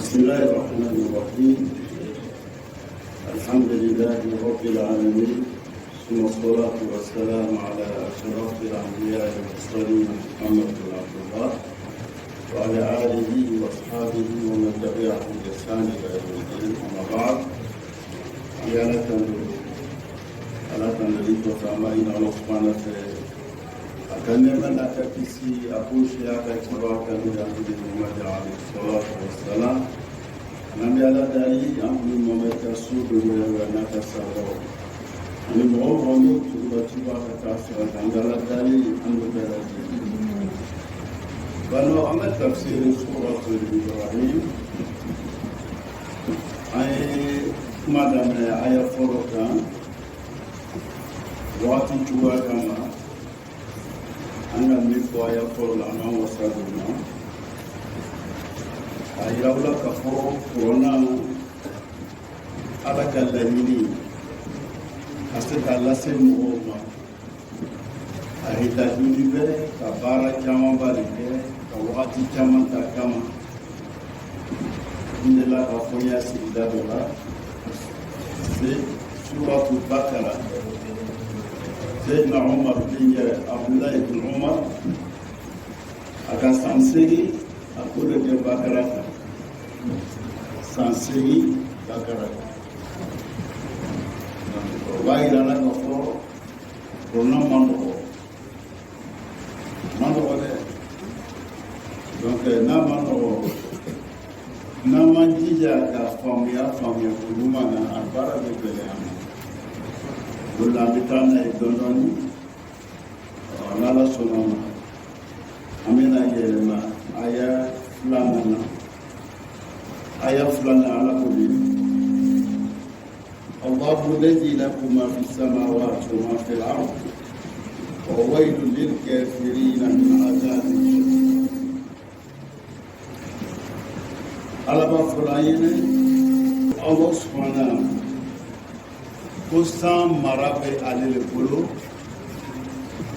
بسم الله الرحمن الرحيم. الحمد لله رب العالمين، ثم الصلاة والسلام على أشرف الأنبياء والمرسلين محمد بن عبد الله وعلى آله وأصحابه ومن تبعهم بإحسان إلى يوم الدين. أما بعد، ala tandali to fama ina Allah subhanahu wa ta'ala akanne man akakisi akushi akakiwa kamili amdi Muhammad alayhi salatu wassalam nambi ala dali amdi Muhammad kasudu wa nakasaro ni mo tuba katasa ngala dali amdu dali bano amal tafsir surah Ibrahim ay madame aya forokan waati cogoya kama an ka min fɔ a y'a fɔlɔ la an b'an wasa don na a yira la k'a fɔ kɔrɔna ala ka laɲini a se k'a lase mɔgɔw ma a hitajuni bɛ ka baara camanba de kɛ ka wagati caman ta kama n delila k'a fɔ n y'a sigida dɔ la se suratu bakara Sayyidina Umar bin Abdullah ibn Umar akan sanseri aku de Bakara sanseri Bakara baik dalam nopo pronom mando de donc nama jija ka famia kulumana arbara de belema bulan bitana idondoni nala sonoma amena yelema aya fulana ala kuli Allahu alladhi lahu ma fi samawati wa ma fi al-ard wa waylun lil kafirin min adhabin shadid. Ala ba fulayene Allah subhanahu ko san mara bɛ ale de bolo,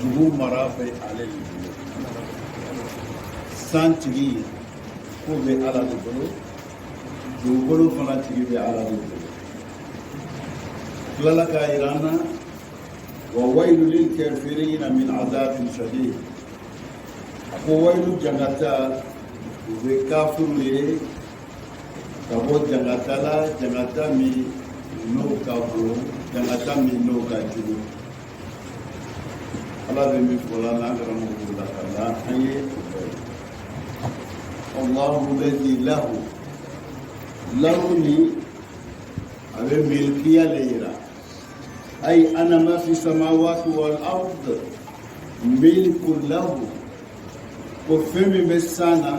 dugu mara bɛ ale de bolo. San tigi ko bɛ ala de bolo, dugukolo fana tigi bɛ ala de bolo. Tilala k'a yira an na wa waylu lil kafirina min adhabin shadid. A ko waylu jangata u bɛ kafiriw ye ka bɔ jangata la, jangata min n'o ka bon jangata min n'o ka jugu. Ala bɛ min fɔ la n'an karamɔgɔ la ka da an ye Allahu alladhi lahu ni a bɛ milkiya le yira ay ana ma fi samawati wal ard milku lahu ko fɛn min bɛ san na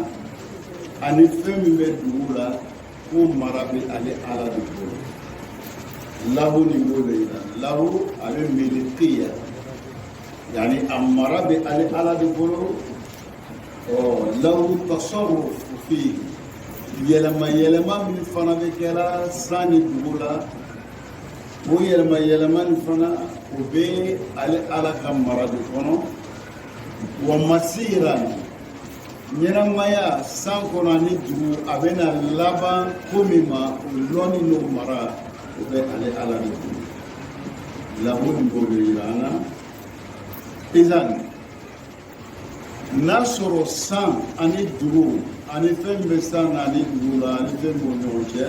ani fɛn min bɛ dugu la ko mara bɛ ale ala de bolo. Lahu ni bole lahu ale milikiya yani amara bi ale ala de bolo lahu tasarruf fi yelema min fana be kɛra sani dugu la o yelema ni fana o be ale ala ka mara de kɔnɔ wa masiran ɲɛnamaya san kɔnɔ ni dugu a bɛna laban ko min ma o lɔni n'o mara o bɛ ale ala de bolo. Lahu ni b'o de yira an na. Izan n'a sɔrɔ san ani dugu ani fɛn min bɛ san na ani dugu la ani fɛn b'o ɲɔgɔn cɛ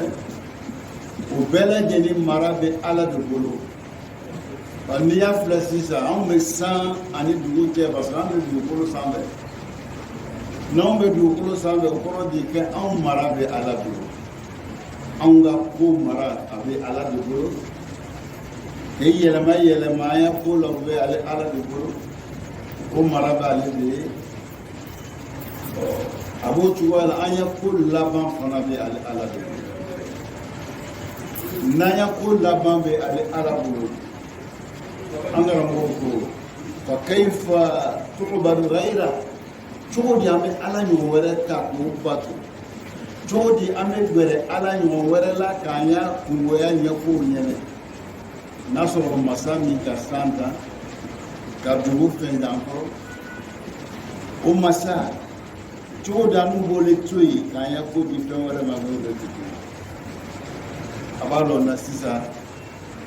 o bɛɛ lajɛlen mara bɛ ala de bolo. N'i y'a filɛ sisan anw bɛ san ani dugu cɛ parce que an bɛ dugukolo sanfɛ. N'anw bɛ dugukolo sanfɛ o kɔrɔ de kɛ anw mara bɛ ala bolo. Anw ka ko mara a bɛ ala de bolo. K'e yɛlɛma an ya ko la o bɛ ala de bolo. O mara bɛ ale de ye. A b'o cogoya la an ya ko laban fana bɛ ala de bolo. N'an ya ko laban bɛ ala bolo an karamɔgɔ ko fa kayfa tu'badu ghayra cogo di an bɛ ala ɲɔgɔn wɛrɛ ta k'o bato. Cogo di an bɛ gɛrɛ ala ɲɔgɔn wɛrɛ la k'an ya kungoya ɲɛfɔ o ɲɛnɛ. N'a sɔrɔ masa min ka san ta ka dugu fɛn dan kɔrɔ o masa cogo da n'u b'ole to yen k'an ya ko di fɛn wɛrɛ ma n'o bɛ tugu a b'a dɔn na sisan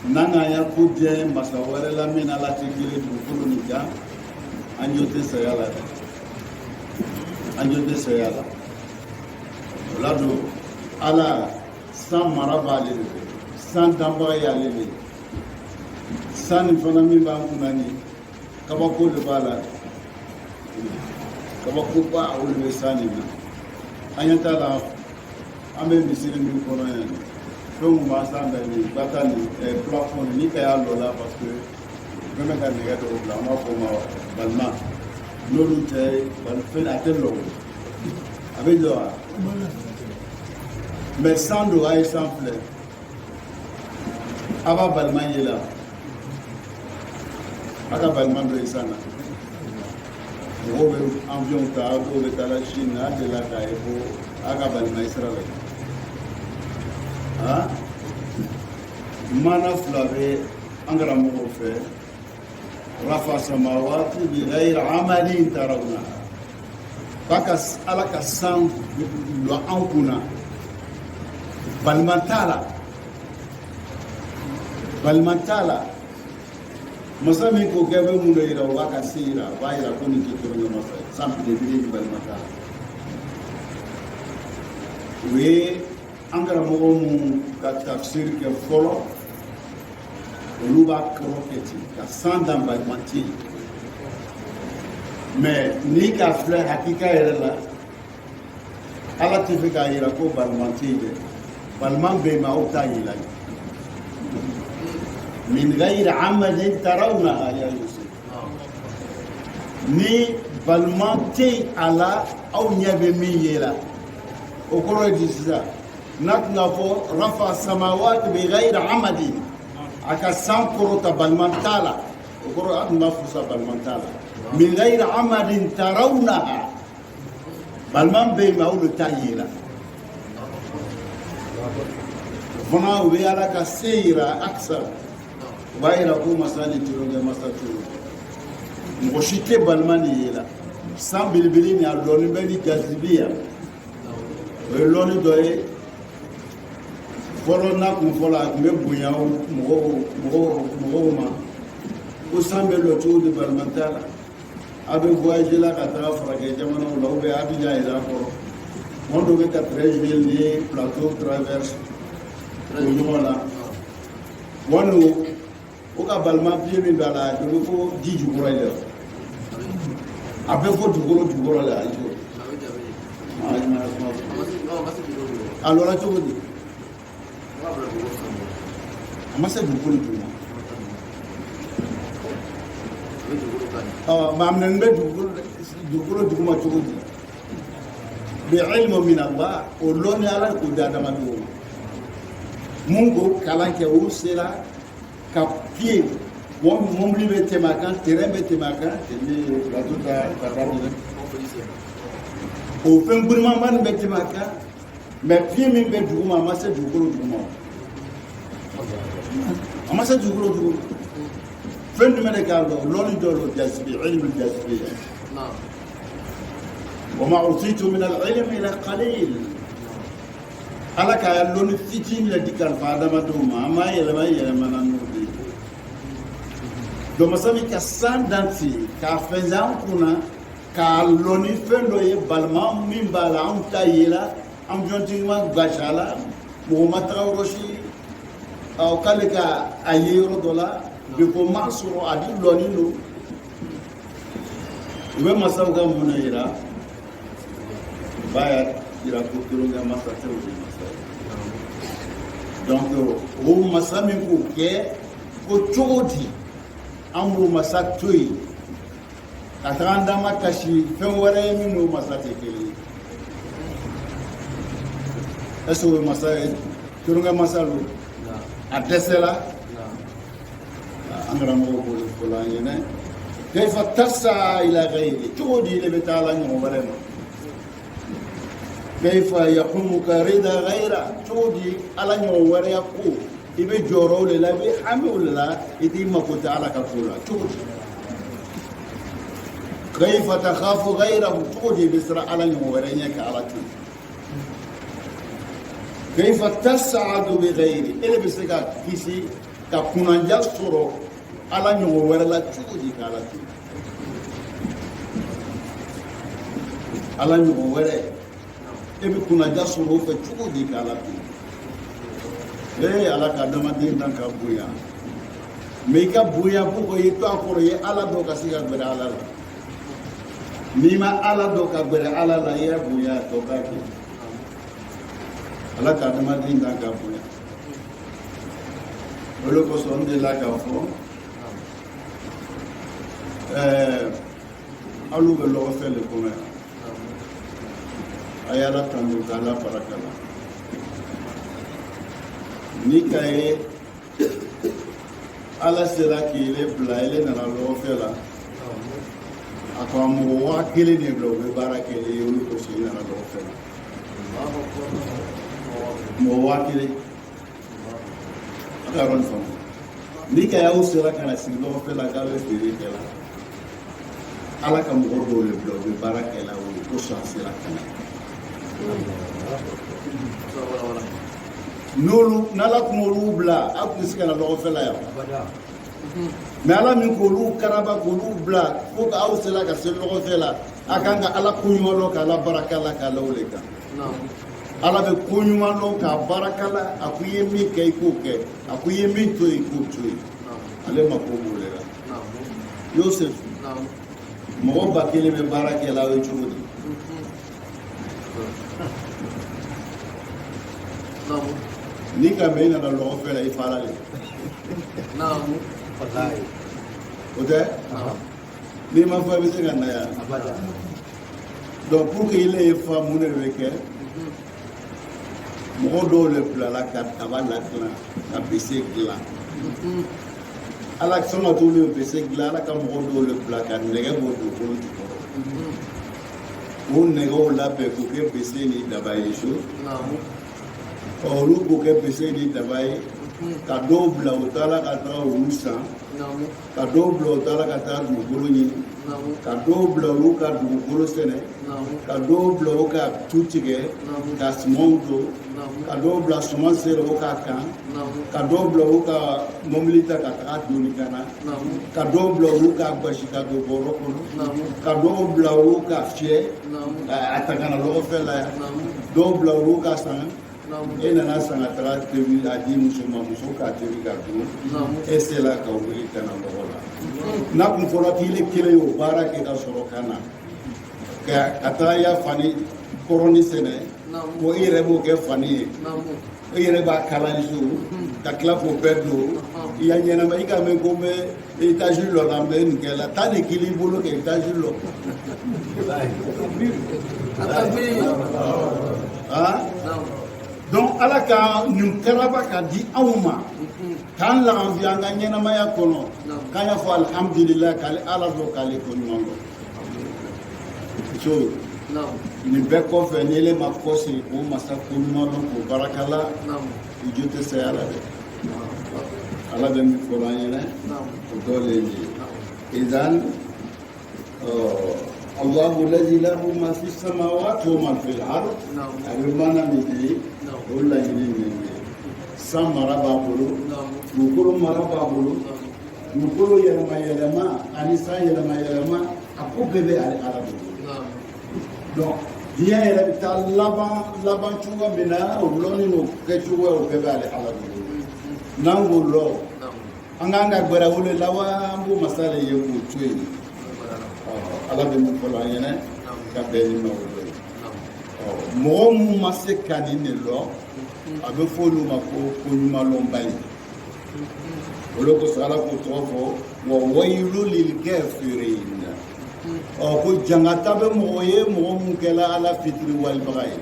n'an k'an ya ko diɲɛ masa wɛrɛ la min ala tɛ kelen dugukolo ni kan an jo tɛ saya la dɛ an jo tɛ saya la o la don ala san mara b'ale de bolo san danbaga y'ale de ye san nin fana min b'an kunna nin kabako de b'a la kabako ba olu bɛ san nin na an ɲɛ t'a la an bɛ misiri min kɔnɔ yan fɛnw b'a sanfɛ nin bata nin plafond ni ka y'a lɔ la parce que fɛn bɛ ka nɛgɛ dɔw bila an b'a fɔ o ma balima n'olu tɛ fɛn a tɛ lɔ a bɛ jɔ wa mais san don a ye san filɛ a b'a balima ye la a ka balima dɔ ye san na mɔgɔw bɛ avion ta dɔw bɛ taa la Chine a delila k'a ye ko a ka balima ye sira la mana fila bɛ an karamɔgɔw fɛ rafa samawati bi ghayri amalin tarawna k'a ka ala ka san lɔ an kunna balima t'a la masa min ko kɛ bɛ mun dɔ yira o b'a ka se yira o b'a yira ko nin tɛ tɔrɔ masa ye san belebele ni balima t'a la o ye an karamɔgɔ minnu ka tafsiri kɛ fɔlɔ olu b'a kɔrɔ kɛ ten ka san dan balima tɛ yen mais ni ka filɛ hakika yɛrɛ la ala tɛ fɛ k'a yira ko balima tɛ yen dɛ balima bɛ yen mais aw t'a yira min ghayri amalin tarawnaha ya Yusuf ni balima tɛ yen a la aw ɲɛ bɛ min ye la o kɔrɔ ye di sisan n'a tun ka fɔ rafa samawati bi ghayri amalin a ka san kɔrɔta balima t'a la o kɔrɔ a tun b'a fɔ sa balima t'a la min ghayri amalin tarawnaha balima bɛ yen mais aw de t'a ye la fana u bɛ ala ka se yira akisar u b'a yira ko masa ni tulonkɛ masa turu mɔgɔ si tɛ balima nin ye la san belebele nin a lɔnni bɛ ni jazibiya o ye lɔnni dɔ ye fɔlɔ n'a kun fɔlɔ a tun bɛ bonya mɔgɔw ma ko san bɛ lɔ cogo di balima t'a la a bɛ voyage la ka taga furakɛ jamanaw la ou bien Abidjan yɛrɛ kɔrɔ mɔgɔ dɔw bɛ 14 villes ni plateau traverse o ɲɔgɔn la wani o ka balima pied min b'a la o bɛ fɔ ji jukɔrɔ ye a bɛ fɔ dugukolo la a jɔ a lɔra cogo di a ma se dugukolo duguma maa minɛ bɛ dugukolo duguma cogo di bi ilmu min Allah o lɔnni ala k'o di adamadenw ma mun ko kalan kɛ o sera ka pied mobili bɛ tɛmɛ a kan terrain bɛ tɛmɛ a kan plateau ta taa ɲinɛ o fɛn girimanba nin bɛ tɛmɛ a kan mais pied min bɛ duguma a ma se dugukolo duguma a ma se dugukolo duguma fɛn jumɛn de k'a lɔ lɔnni dɔ lɔ jasibi ilmu jasibi wa ma utitu min al-ilmi illa qalil ala ka lɔnni fitinin la di kalifa adamadenw ma an b'a yɛlɛma na n'o de ye donc masa min ka san dan ten k'a fɛnsɛn an kunna k'a lɔnni fɛn dɔ ye balima min b'a la anw t'a ye la avion ma gasi a la mɔgɔ ma taga yɔrɔ si k'ale ka a ye yɔrɔ dɔ la biko ma sɔrɔ a di lɔnni don u bɛ masaw ka mun na yira u b'a yira ko tulonkɛ masa tɛ o ye masa ye donc o masa min k'o kɛ ko cogo di an b'o masa to yen ka taga an dama kasi fɛn wɛrɛ ye min n'o masa tɛ kelen ye est-ce que o ye masa ye tulonkɛ masa don a dɛsɛra an karamɔgɔ b'o de fɔ la an ɲɛnɛ kayfa tasa ila ghayri cogo di ne bɛ taa la ɲɔgɔn wɛrɛ ma kayfa yahumuka rida ghayra cogo di ala ɲɔgɔn wɛrɛ ya ko i bɛ jɔyɔrɔw de la i bɛ hami o de la i t'i mako tɛ ala ka ko la cogo di كيف تخاف غيره تودي بسرعة على نورينك على طول كيف تسعد بغيره اللي بسرعة كيسي تكون جسر على نورينك تودي على طول على نورينك اللي بكون جسر فتودي على طول ليه على كلام دين دان كابويا ميكا بويا بوكو يتو أكوري على دوكا سيكا برا على لا ميما على دوكا برا على لا يا بويا دوكا كي على كلام دين دان كابويا ولو كسون دي لا كافو ألو بلو فيل كومي أيالا تندو كالا باراكالا نيكاي ala sera k'ile bila ile nana lɔgɔ fɛ la a ko mɔgɔ 1000 de bila u bɛ baara kɛ ye olu ko si nana lɔgɔ fɛ la mɔgɔ 1000 a ka yɔrɔ nin faamu ni ka y'aw sera ka na sigi lɔgɔ fɛ la k'a bɛ feere kɛ la ala ka mɔgɔ dɔw de bila u bɛ baara kɛ la o ko sɔn a sera ka na n'olu n'ala kun olu bila a kun bɛ se ka na lɔgɔ fɛ la yan mais ala min k'olu karaba k'olu bila fo k'aw sera ka se lɔgɔ fɛ la a kan ka ala ko ɲuman dɔn k'a la baraka la k'a la o de kan ala bɛ ko ɲuman dɔn k'a baraka la a ko i ye min kɛ i k'o kɛ a ko i ye min to yen i k'o to yen ale ma ko b'o de la Yosefu mɔgɔ 1000 bɛ baara kɛ la o ye cogo di ni ka mɛ i nana lɔgɔ fɛ la i fa la de o tɛ n'i ma fɔ i bɛ se ka na yan donc pour que ile ye fa mun de bɛ kɛ mɔgɔ dɔw de bilala ka daba ladilan ka bese dilan ala sɔngɔ t'olu ye bese dilan ala ka mɔgɔ dɔw de bila ka nɛgɛ bɔ dugukolo jukɔrɔ o nɛgɛw labɛn k'o kɛ bese ni daba ye so olu k'o kɛ bese ni daba ye ka dɔw bila u taara ka taa olu san ka dɔw bila u taara ka taa dugukolo ɲini ka dɔw bila olu ka dugukolo sɛnɛ ka dɔw bila u ka tu tigɛ ka sumanw don ka dɔw bila suman sera u ka kan ka dɔw bila u ka mobili ta ka taga doni ka na ka dɔw bila olu ka basi ka don bɔrɔ kɔnɔ ka dɔw bila olu ka fiyɛ a ta ka na lɔgɔfɛ la yan dɔw bila olu ka san e nana san ka taga tobi a di muso ma muso k'a tobi ka dun e sela ka wuli ka na lɔgɔ la n'a kun fɔra k'ile kelen y'o baara kɛ ka sɔrɔ ka na ka taga ya fani kɔrɔni sɛnɛ ko i yɛrɛ b'o kɛ fani ye i yɛrɛ b'a kalan so ka tila k'o bɛɛ don i ya ɲɛnama i ka mɛn ko n bɛ étage dɔ la n bɛ nin kɛ la taa de k'i bolo kɛ étage dɔ donc ala ka nin karaba ka di anw ma k'an lafiya an ka ɲɛnamaya kɔnɔ k'an y'a fɔ alhamdulillah k'ale ala dɔn k'ale ko ɲuman dɔn so nin bɛɛ kɔfɛ ni ele ma kɔsiri k'o masa ko ɲuman dɔn k'o barakala i jo tɛ se ala dɛ ala bɛ min fɔ an ɲɛna o dɔ le ye nin ye idan Allahu lazi lahu ma fi samawati wa ma fi al-ard a bɛ mana min di o laɲini min ye san mara b'a bolo dugukolo mara b'a bolo dugukolo yɛlɛma yɛlɛma ani san yɛlɛma yɛlɛma a ko bɛɛ bɛ ale ala bolo donc diɲɛ yɛrɛ bɛ taa laban cogo min na o lɔnni n'o kɛcogoya o bɛɛ bɛ ale ala bolo n'an k'o lɔ an k'an ka gbɛrɛ wele la wa an b'o masa de ye k'o to yen ala bɛ min fɔlɔ an ɲɛna ka bɛn ni ma o dɔ ye mɔgɔ mun ma se ka nin de lɔ a bɛ fɔ olu ma ko ɲumanlɔnbali o de kosɔn ala k'o tɔgɔ fɔ wa wayilu lil kafirin ko jangata bɛ mɔgɔ ye mɔgɔ mun kɛla ala fitiri walibaga ye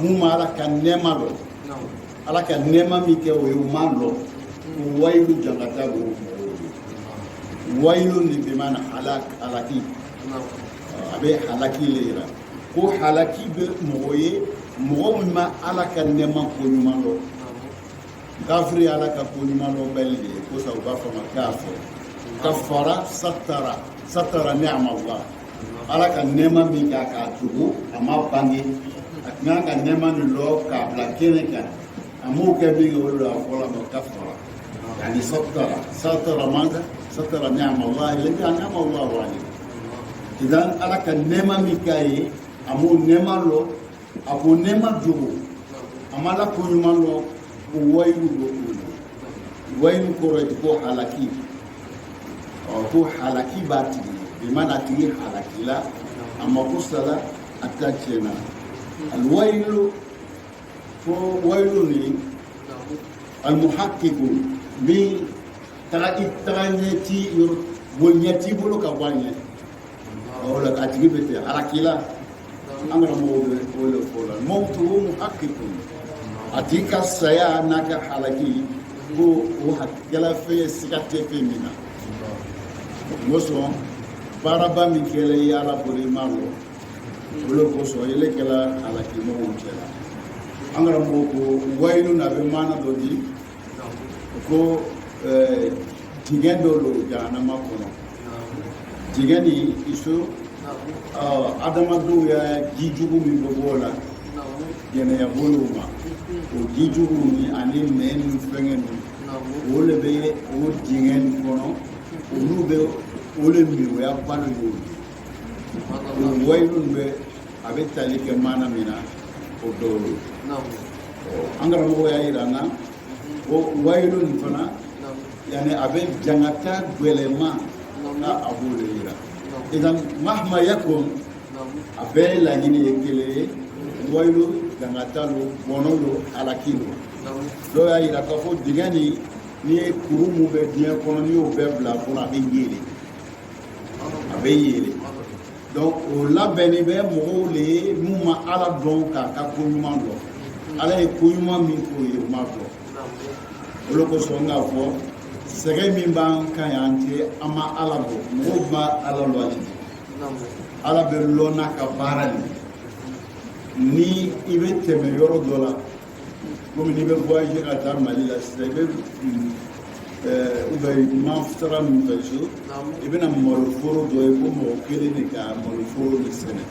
mun ma ala ka nɛɛma lɔ ala ka nɛɛma min kɛ o ye o ma lɔ o wayilu jangata b'o mɔgɔw ye wayilu ni bi mana halaki a bɛ halaki le yira ko halaki bɛ mɔgɔ ye mɔgɔ min ma ala ka nɛɛma ko ɲuman lɔ kafiri ala ka ko ɲuman lɔ bɛli de ye ko sa u b'a fɔ ma kafir kafara satara ni'ama Allah ala ka nɛɛma min k'a k'a tugu a ma bange a tun kan ka nɛɛma nin lɔ k'a bila kɛnɛ kan a m'o kɛ min kɛ o de la a fɔra ma kafara yani satara maza satara ni'amallahi lati an'ama Allahu alayhi idan ala ka nɛɛma min k'a ye a m'o nɛɛma lɔ a k'o nɛɛma dogo a ma la ko ɲuman lɔ ko wayilu lɔ wayilu kɔrɔ ye ko halaki ko halaki b'a tigi bi mana tigi halaki la a mako sala a ta tiɲɛna alwayilu ko wayilu ni almuhaqqiqu min taga ɲɛti ɲɛti bolo ka bɔ a ɲɛ o la a tigi bɛ ten halaki la an kana mɔgɔw bɛ o de fɔ la mawtu muhaqqiqu a tigi ka saya n'a ka halaki ko o hakɛla fɛn ye siga tɛ fɛn min na o sɔn baaraba min kɛra i ala bolo i m'a lɔ o de kosɔn ele kɛra halaki mɔgɔw cɛla an karamɔgɔ ko wayilu na bɛ maana dɔ di ko dingɛ dɔ don jahanama kɔnɔ dingɛ nin iso adamadenw ya ji jugu min bɛ bɔ o la jɛnɛya bolow ma o ji jugu ni ani nɛn ni fɛngɛ ninnu o de bɛ o dingɛ nin kɔnɔ olu bɛ o de min o y'a balo ye o wayilu bɛ a bɛ tali kɛ maana min na o dɔw ye an karamɔgɔ y'a yira an na ko wayilu nin fana yani a bɛ jangata gɛlɛma n'a a b'o de yira idan mahma yakun a bɛɛ laɲini ye kelen ye wayilu jangata lo bɔnɔ lo halaki lo dɔw y'a yira k'a fɔ dingɛ nin n'i ye kuru mun bɛ diɲɛ kɔnɔ n'i y'o bɛɛ bila a kɔnɔ a bɛ yeele a bɛ yeele donc o labɛnni bɛ mɔgɔw le ye mun ma ala dɔn k'a ka ko ɲuman dɔn ala ye ko ɲuman min k'o ye o ma dɔn o de kosɔn k'a fɔ sɛgɛ min b'an kan yan tɛ an ma ala dɔn mɔgɔw b'a ala dɔn ala bɛ lɔn n'a ka baara de ni i bɛ tɛmɛ yɔrɔ dɔ la komi n'i bɛ voyager ka taa Mali la sisan i bɛ sara min fɛ so i bɛna maloforo dɔ ye ko mɔgɔ kelen de ka maloforo de sɛnɛ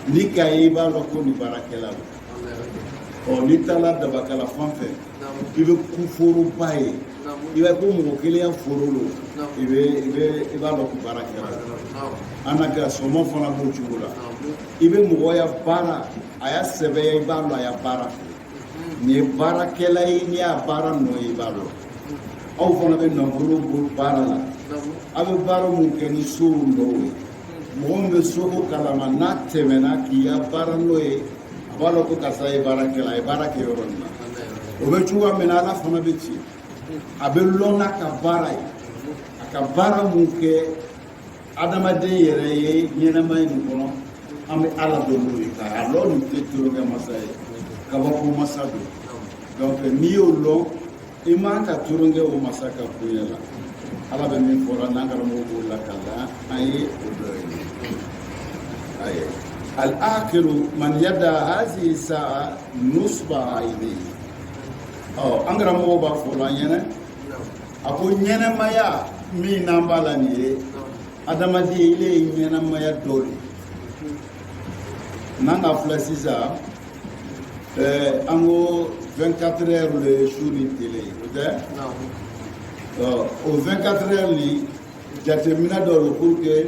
ni k'a ye i b'a dɔn ko nin baarakɛla don n'i taara dabakala fan fɛ i bɛ kuforoba ye i b'a ko mɔgɔ kelen ya foro lo i b'a dɔn ko baarakɛla an na kɛ sɔmɔ fana b'o cogo la i bɛ mɔgɔ ya baara a y'a sɛbɛya i b'a dɔn a ya baara fɛ nin ye baarakɛla ye n'i y'a baara nɔ ye i b'a dɔn aw fana bɛ nafolo bɔ baara la aw bɛ baara mun kɛ ni so dɔw ye mɔgɔ min bɛ soko kalama n'a tɛmɛna k'i ya baara nɔ ye a b'a dɔn ko karisa ye baarakɛla a ye baara kɛ yɔrɔ min na o bɛ cogoya min na ala fana bɛ ci a bɛ lɔn n'a ka baara ye a ka baara mun kɛ adamaden yɛrɛ ye ɲɛnɛmaya nin kɔnɔ an bɛ ala dɔn n'o ye k'a lɔn nin tɛ tulonkɛ masa ye kabako masa don donc n'i y'o lɔn i man ka tulonkɛ o masa ka bonya la ala bɛ min fɔra n'an karamɔgɔ b'o lakanda an ye o dɔ ye ayi al-akhiru man yada hazihi sa'a nusbaha ilayhi an karamɔgɔ b'a fɔ la ɲɛnɛ a ko ɲɛnɛmaya min n'an b'a la nin ye adamaden ile ye ɲɛnɛmaya dɔ de n'an ka filɛ sisan an ko 24 heures de su ni tele o tɛ o 24 heures ni jateminɛ dɔ don pour que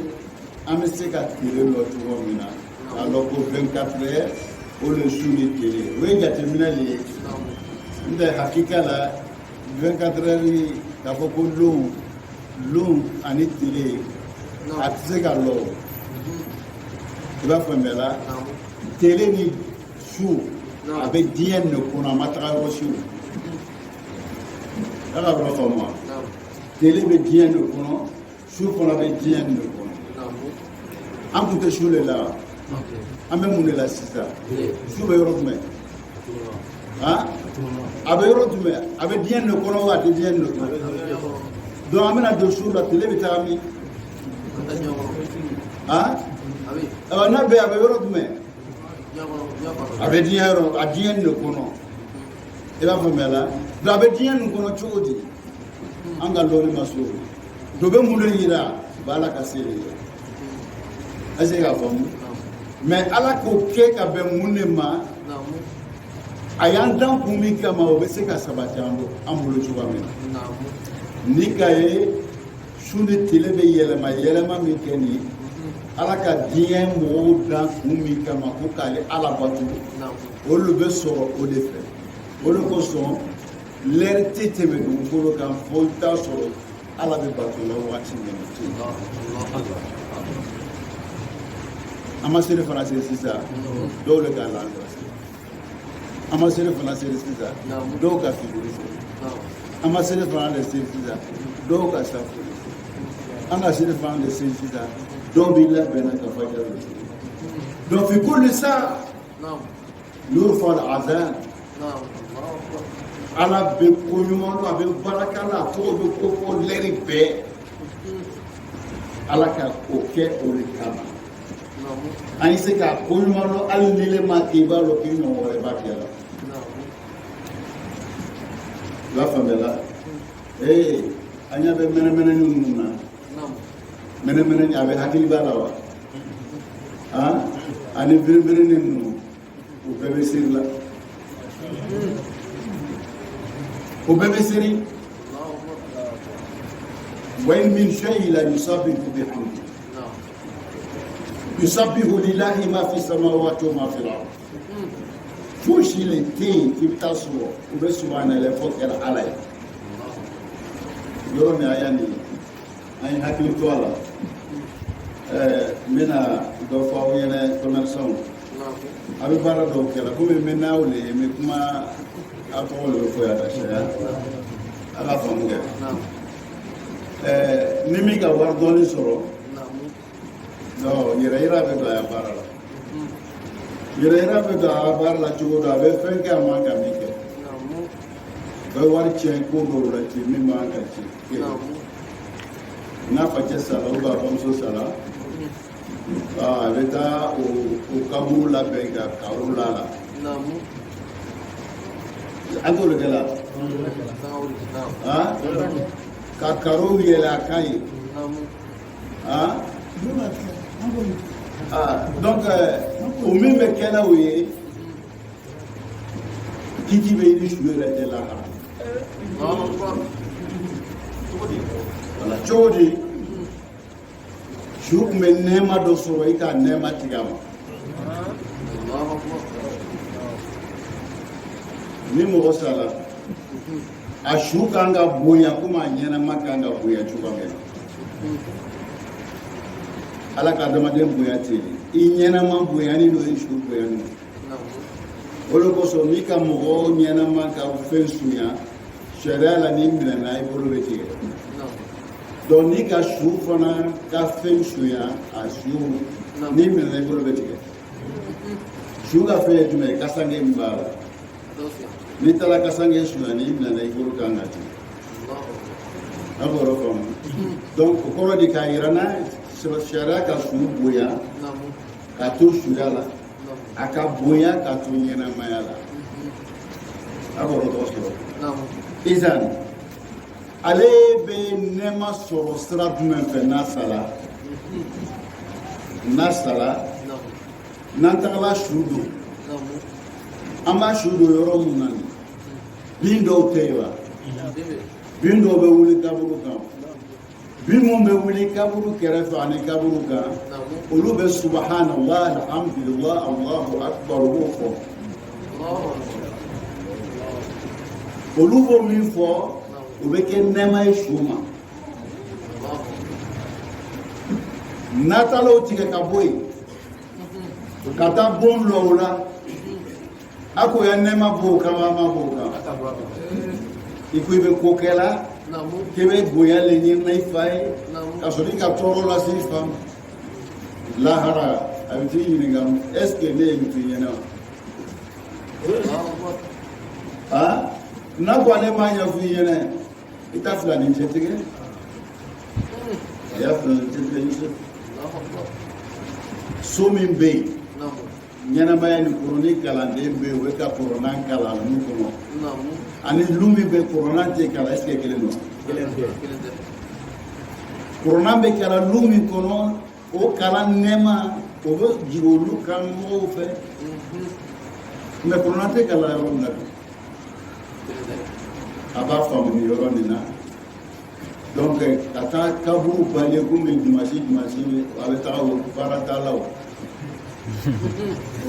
an bɛ se ka tele lɔ cogo min na k'a lɔn ko 24 heures o de su ni tele o ye jateminɛ de ye n tɛ hakika la 24 heures k'a fɔ ko lon ani tele a tɛ se ka lɔ i b'a faamuya la tele ni su a bɛ diɲɛ de kɔnɔ a ma taga yɔrɔ si o ala b'a faamu tele bɛ diɲɛ de kɔnɔ su fana bɛ diɲɛ de kɔnɔ an tun tɛ su de la an bɛ mun de la sisan su bɛ yɔrɔ jumɛn a bɛ yɔrɔ jumɛn a bɛ diɲɛ de kɔnɔ wa a tɛ diɲɛ de kɔnɔ donc an bɛna don su la tele bɛ taga min n'a bɛ a bɛ yɔrɔ jumɛn a bɛ diɲɛ yɔrɔ a diɲɛ de kɔnɔ i b'a faamuya la donc a bɛ diɲɛ nin kɔnɔ cogo di an ka lɔnni ma so dɔ bɛ mun de yira b'a la ka se de ye est-ce que k'a faamu mais ala k'o kɛ ka bɛn mun de ma a y'an dan kun min kama o bɛ se ka sabati an bolo cogoya min na ni ka ye su ni tile bɛ yɛlɛma min kɛ nin ye ala ka diɲɛ mɔgɔw dan kun min kama ko k'ale ala bato olu bɛ sɔrɔ o de fɛ o de kosɔn lɛri tɛ tɛmɛ dugukolo kan fo i t'a sɔrɔ ala bɛ bato la waati min na an ma seli fana seli sisan dɔw de ka lafiya an ma seli fana seli sisan dɔw ka figiri seli an ma seli fana de seli sisan dɔw ka safuri an ka seli fana de seli sisan dɔw b'i labɛn na ka fajr de seli donc fi kulli saa yurfa al-adhan ala bɛ ko ɲuman dɔn a bɛ baraka la a tɔgɔ bɛ ko fɔ lɛri bɛɛ ala ka o kɛ o de kama an ye se ka ko ɲuman dɔn hali ni le ma k'i b'a dɔn k'i ɲɔgɔn wɛrɛ b'a kɛ la i b'a faamuyala an ɲɛ bɛ mɛnɛmɛnɛni ninnu na mɛnɛmɛnɛni a bɛ hakili b'a la wa ani biribirini ninnu o bɛɛ bɛ seri la o bɛɛ bɛ seri wa in min shay'in la yusabbihu bihamdihi yusabbihu lillahi ma fi samawati wa ma fi al-ard fosi le tɛ yen k'i bɛ taa sɔrɔ u bɛ subahana fɔ kɛra ala ye yɔrɔ min a y'a nin an ye hakili to a la n bɛna dɔ fɔ aw ɲɛna commerçants a bɛ baara dɔw kɛ la komi n bɛ n'aw le ye n bɛ kuma a tɔgɔ de bɛ fɔ yan ka caya a ka faamu kɛ ni min ka wari dɔɔni sɔrɔ yɛrɛ yira bɛ don a ya baara la yɛrɛ yira bɛ don a ya baara la cogo dɔ a bɛ fɛn kɛ a man ka min kɛ a bɛ wari tiɲɛ ko dɔw la ten min man ka tiɲɛ n'a facɛ sara ou b'a bamuso sara a bɛ taa o kaburu labɛn ka karo la la an t'o de kɛ la ka karo yɛlɛ a kan ye donc o min bɛ kɛ na o ye kiki bɛ yiri su yɛrɛ tɛ lahara wala cogo di su tun bɛ nɛɛma dɔ sɔrɔ i ka nɛɛma tigɛ a ma ni mɔgɔ sara a su kan ka bonya komi a ɲɛnama kan ka bonya cogo min na ala ka adamaden bonya ten i ɲɛnama bonyani n'o ye su bonyani o de kosɔn n'i ka mɔgɔ ɲɛnama ka fɛn sunya sariya la n'i minɛna i bolo bɛ tigɛ donc n'i ka su fana ka fɛn sunya a su n'i minɛna i bolo bɛ tigɛ su ka fɛn ye jumɛn ye kasange min b'a la n'i taara kasange sunya n'i minɛna i bolo kan ka tigɛ a b'o yɔrɔ faamu donc o kɔrɔ de k'a yira n'a sariya ka su bonya ka to suya la a ka bonya ka to ɲɛnamaya la a b'o yɔrɔ sɔrɔ izan ale bɛ nɛɛma sɔrɔ sira jumɛn fɛ n'a sara n'an tagala su don an b'a su don yɔrɔ mun na bin dɔw tɛ yen wa bin dɔw bɛ wuli kaburu kan bin mun bɛ wuli kaburu kɛrɛfɛ ani kaburu kan olu bɛ subhanallah alhamdulillah allahu akbar u b'o fɔ olu b'o min fɔ o bɛ kɛ nɛɛma ye su ma n'a taara o tigɛ ka bɔ yen ka taa bon bila o la a ko ya nɛɛma b'o kan wa a ma b'o kan i ko i bɛ ko kɛ la k'i bɛ bonya le ɲini i fa ye ka sɔrɔ i ka tɔɔrɔ lase i fa ma lahara a bɛ t'i ɲininka est ce que ne ye nin f'i ɲɛna wa n'a ko ale m'a ɲɛfɔ i ɲɛna i t'a filani cɛ tigɛ a y'a filani cɛ tigɛ Yusuf so min bɛ yen ɲɛnamaya ni kɔrɔni kalanden bɛ yen o bɛ ka kɔrɔnan kalan lu kɔnɔ ani lu min bɛ kɔrɔnan tɛ kalan est ce que kelen don kɔrɔnan bɛ kalan lu min kɔnɔ o kalan nɛma o bɛ jigin olu kan mɔgɔw fɛ mais kuranɛ tɛ kalan yɔrɔ min na bi a b'a faamu ni yɔrɔ nin na donc ka taa kaburu bali komi dimanche a bɛ taga o baara t'a la o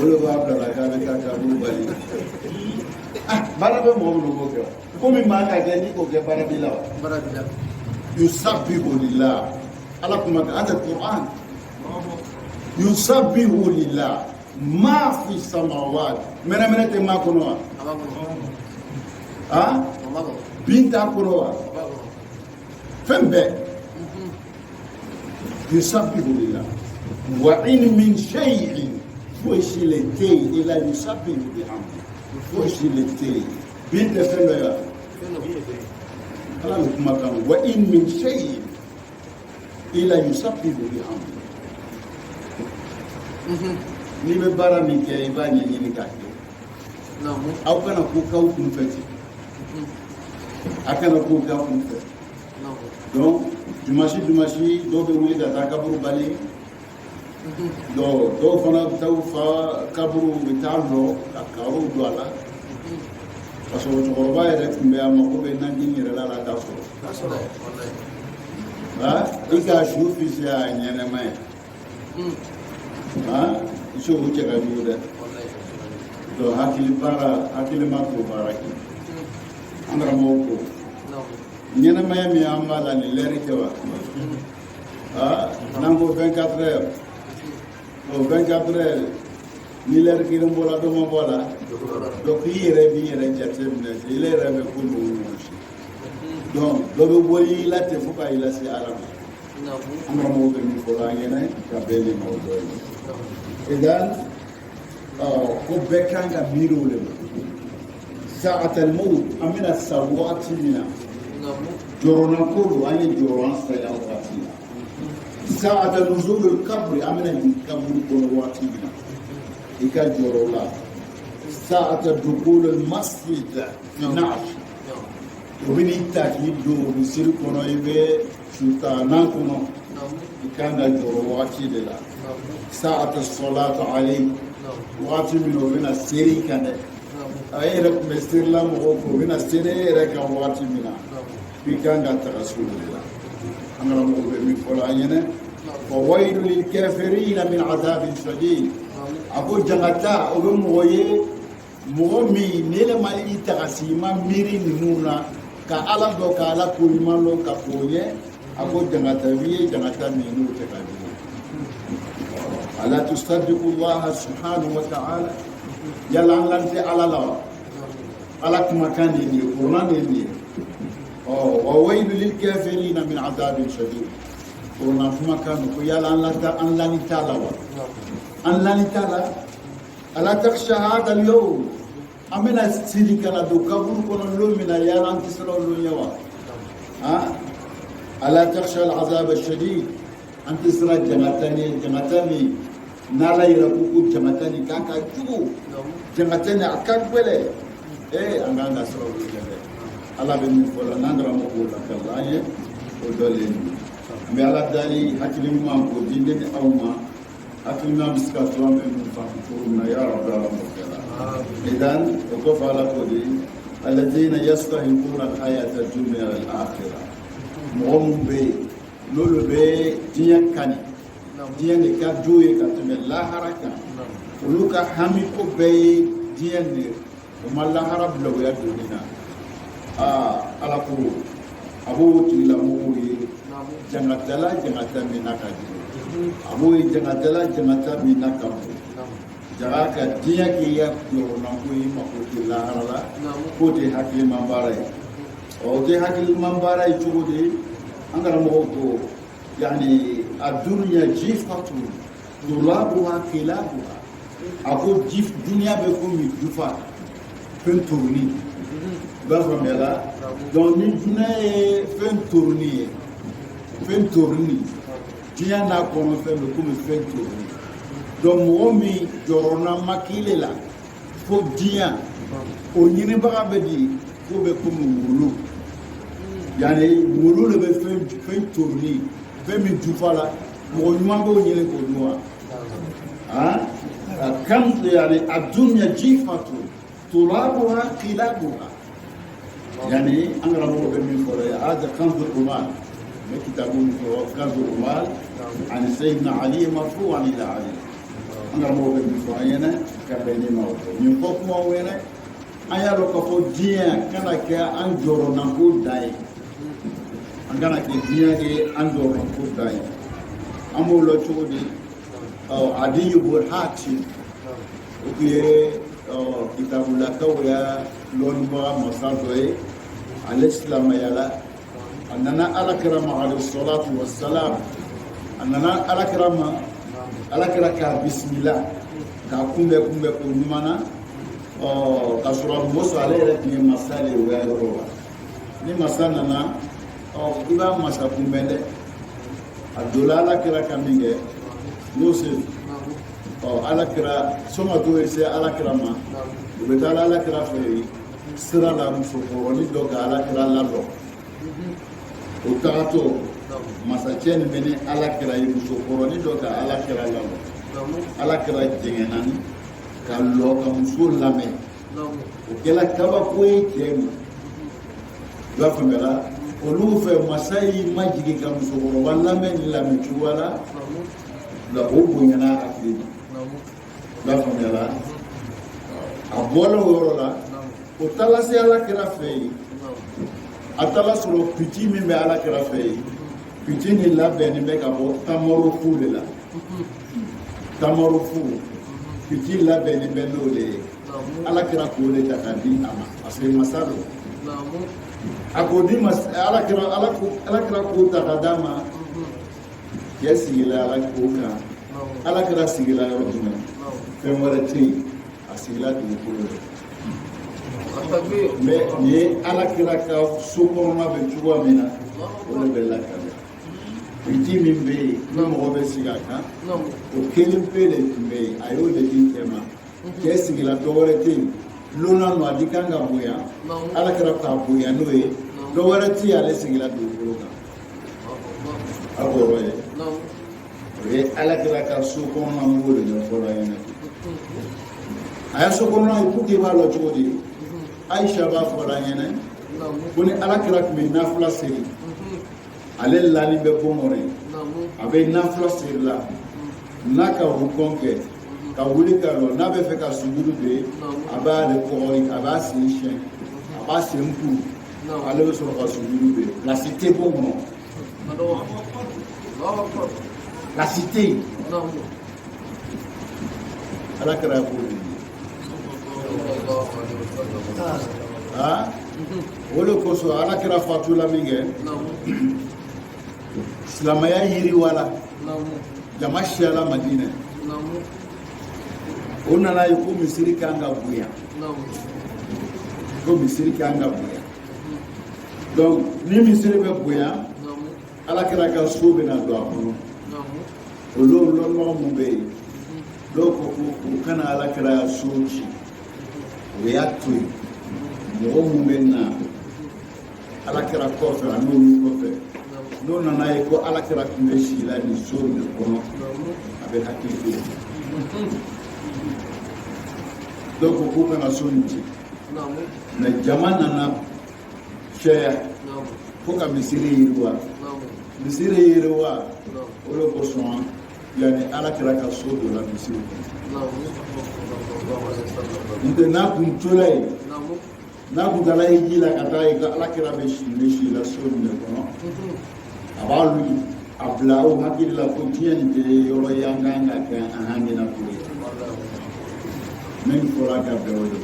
le b'a bila k'a bɛ taa kaburu bali baara bɛ mɔgɔ minnu b'o kɛ komi maa ka kɛ n'i k'o kɛ baara b'i la o yusabbihu lillah ala kuma kan an tɛ Quran yusabbihu lillah ma fi samawat mɛnɛmɛnɛ tɛ maa kɔnɔ wa bin t'a kɔnɔ wa fɛn bɛɛ yusabbihu lillah wa in min shay'in foyi si le tɛ yen illa yusabbihu bihamdi foyi si le tɛ yen bin tɛ fɛn dɔ ye wa ala bɛ kuma kan wa in min shay'in illa yusabbihu bihamdi n'i bɛ baara min kɛ i b'a ɲɛɲini k'a kɛ aw kana ko k'aw kunfɛ ten a kana ko k'aw kunfɛ donc dimanche dɔw bɛ wuli ka taa kaburu bali dɔw fana bɛ taa u fa kaburu u bɛ taa lɔ ka karow don a la parce que cɛkɔrɔba yɛrɛ tun bɛ a mako bɛ naji yɛrɛ la t'a sɔrɔ i ka su fisi a ɲɛnɛma ye i se o cɛ ka jugu dɛ donc hakilima t'o baara kɛ an karamɔgɔw ko ɲɛnɛmaya min an b'a la ni lɛri tɛ wa n'an ko 24 heures o 24 heures ni lɛri kelen bɔra dɔ ma bɔ la donc i yɛrɛ b'i yɛrɛ jateminɛ i yɛrɛ bɛ ko ninnu ɲɔgɔnsi donc dɔ bɛ bɔ i la ten fo ka i lase ala ma an karamɔgɔw bɛ min fɔ la an ɲɛna ka bɛn ni maaw dɔ ye idan ko bɛɛ kan ka miiri o de ma sa'atal maut an bɛna sa wagati min na jɔrɔna ko don an ye jɔrɔna sariya wagati la sa'ata nuzulul kabri an bɛna jigin kaburu kɔnɔ wagati min na i ka jɔrɔ la sa'ata dukulul masjid na'ash o bɛ n'i ta k'i don misiri kɔnɔ i bɛ sutanan kɔnɔ i kan ka jɔrɔ wagati de la sa'ata salatu alayhi wagati min o bɛna seri kan dɛ a yɛrɛ tun bɛ serila mɔgɔw fɛ o bɛna seri e yɛrɛ kan wagati min na i kan ka taga so de la an karamɔgɔ bɛ min fɔ la an ɲɛnɛ wa waylu lil kafirina min azabin shadid a ko jangata o bɛ mɔgɔ ye mɔgɔ min ni yɛlɛ ma i taga si ma miiri ninnu na ka ala dɔ ka ala ko ɲuman dɔ ka k'o ɲɛ a ko jangata wi ye jangata min n'o tɛ ka jugu ala tusaddiqu allaha subhanahu wa ta'ala yala an lante ala la wa ala kumakan de nin ye kuran de nin ye wa waylu lil kafirina min azabin shadid kuran kumakan ko yala an lani t'a la wa an lani t'a la ala takhsha hada al yawm an bɛna siri kana don kaburu kɔnɔ don min na yala an tɛ siran olu ɲɛ wa ala takhsha al azab al shadid an tɛ siran jangata min n'ala yɛrɛ ko jangata nin k'a ka jugu jangata nin a ka gɛlɛn an kan ka siran olu ɲɛ dɛ ala bɛ min fɔ la n'an taara mɔgɔw la ka an ye o dɔlen don an bɛ ala dali hakili ɲuman k'o di ne ni aw ma hakili ɲuman bɛ se ka to an bɛ min faamu cogo min na ya rabbi ala m'o kɛ la idan o kɔfɛ ala ko de alladhina yastahiquna al-hayata ad-dunya wal-akhirah mɔgɔ min bɛ yen n'olu bɛ diɲɛ kani diɲɛ de ka d'u ye ka tɛmɛ lahara kan olu ka hami ko bɛɛ ye diɲɛ de o ma lahara bila o ya doni na ala ko a b'o tigilamɔgɔw ye jangatala min na ka jugu a b'o ye jangatala min na ka bon jaga ka diɲɛ k'i ya jɔrɔna ko i mako tɛ lahara la k'o tɛ hakiliman baara ye o tɛ hakiliman baara ye cogo di an karamɔgɔw ko yani adunya jifatun tulabuha kilabuha a ko duniya bɛ komi jufa fɛn toroni b'a faamuya la donc ni duniya ye fɛn toroni ye fɛn toroni diɲɛ n'a kɔnɔ fɛn bɛ komi fɛn toroni donc mɔgɔ min jɔrɔna makile la fo diɲɛ o ɲinibaga bɛ di ko bɛ komi wolo yani wolo de bɛ fɛn toroni fɛn min jufa la مغنمانو يلي كونوا كم يعني الدنيا جيفة ترابها قلابها يعني أنا ربنا بمن فريا هذا كنز الرمال من كتابه كنز الرمال عن سيدنا علي مرفوعا إلى علي أنا ربنا بمن فريا كبيني موته من فوق موينه أيا لو ديا كنا كأنجورو نقول داي أنا كديا كأنجورو نقول داي أمو لو تودي عدي برهاتي وكي كتاب لكويا لونبا مصادوي على الإسلام يلا أننا على كرام عليه الصلاة والسلام أننا على كرام بسم الله كأكون كمانا كسرور موسى عليه رتني مسألة ويروى ni masana na iba masa kumbende adolala kira kaminge Yusuf ala kira soma to ese ala kira ma ubetala ala kira fe sira la musoko ni doka ala kira la do utato masachen bene ala kira musoko ni doka ala kira la do ala kira jengenani kallo ka musul lame ukela kaba koi kemu gafamela olufe masai majigi ka musoko wala men lame chuwala la obunyana akili gafamela abola worola utala se ala kira fei atala solo piti mimbe ala kira fei piti ni labe ni meka bo tamoro fulela tamoro fu piti labe ni benole ala kira kule takadi ama asli masalo akodi mas ala kira ko takadama yesigila ala koka ala kira sigila yotuma femorati asigila dukulu mais ni ala kira ka sokoma be tuwa mina wala bella kala biti mimbe mo be sigaka o kelim pele mbe ayo de tema yesigila doreti lona no adikanga buya ala kira ka buya noe doreti ale sigila dukulu ka aboro ye ye ala kira ka sokoma ngolo no fora yana aya sokoma ipuke ba lo chodi Aisha ba fora yana boni ala kira me nafla seri ale lani be bomore abe nafla seri la naka rukonke ka wuli ka lo na be fe ka sujudu be aba le kori aba sinshe aba sempu ale be so ka sujudu be la cité bon la cité ala kira ko wole koso ala kira fatula minge islamaya yiri wala jamashi ala madina ona la yuko misiri kanga buya ko misiri kanga buya donc ni misiri be buya ala kira ka sobe na do akono lo mo mbe do ko kana ala kira sochi weyatu mo mumena ala kira ko fa no ko fe no na ko ala kira kumeshi la ni sobe kono abe hakiki do ko kana sonti na jamana na sheikh ko ka misiri yirwa wala ko son yani ala kira ka sobe la misiri nde na kuntulai na kudala hijila katai ka ala kira beshi la sonne kono abalu ablau hakila kuntian de yoro yanganga ka ahangina kuri men fora ka bewodo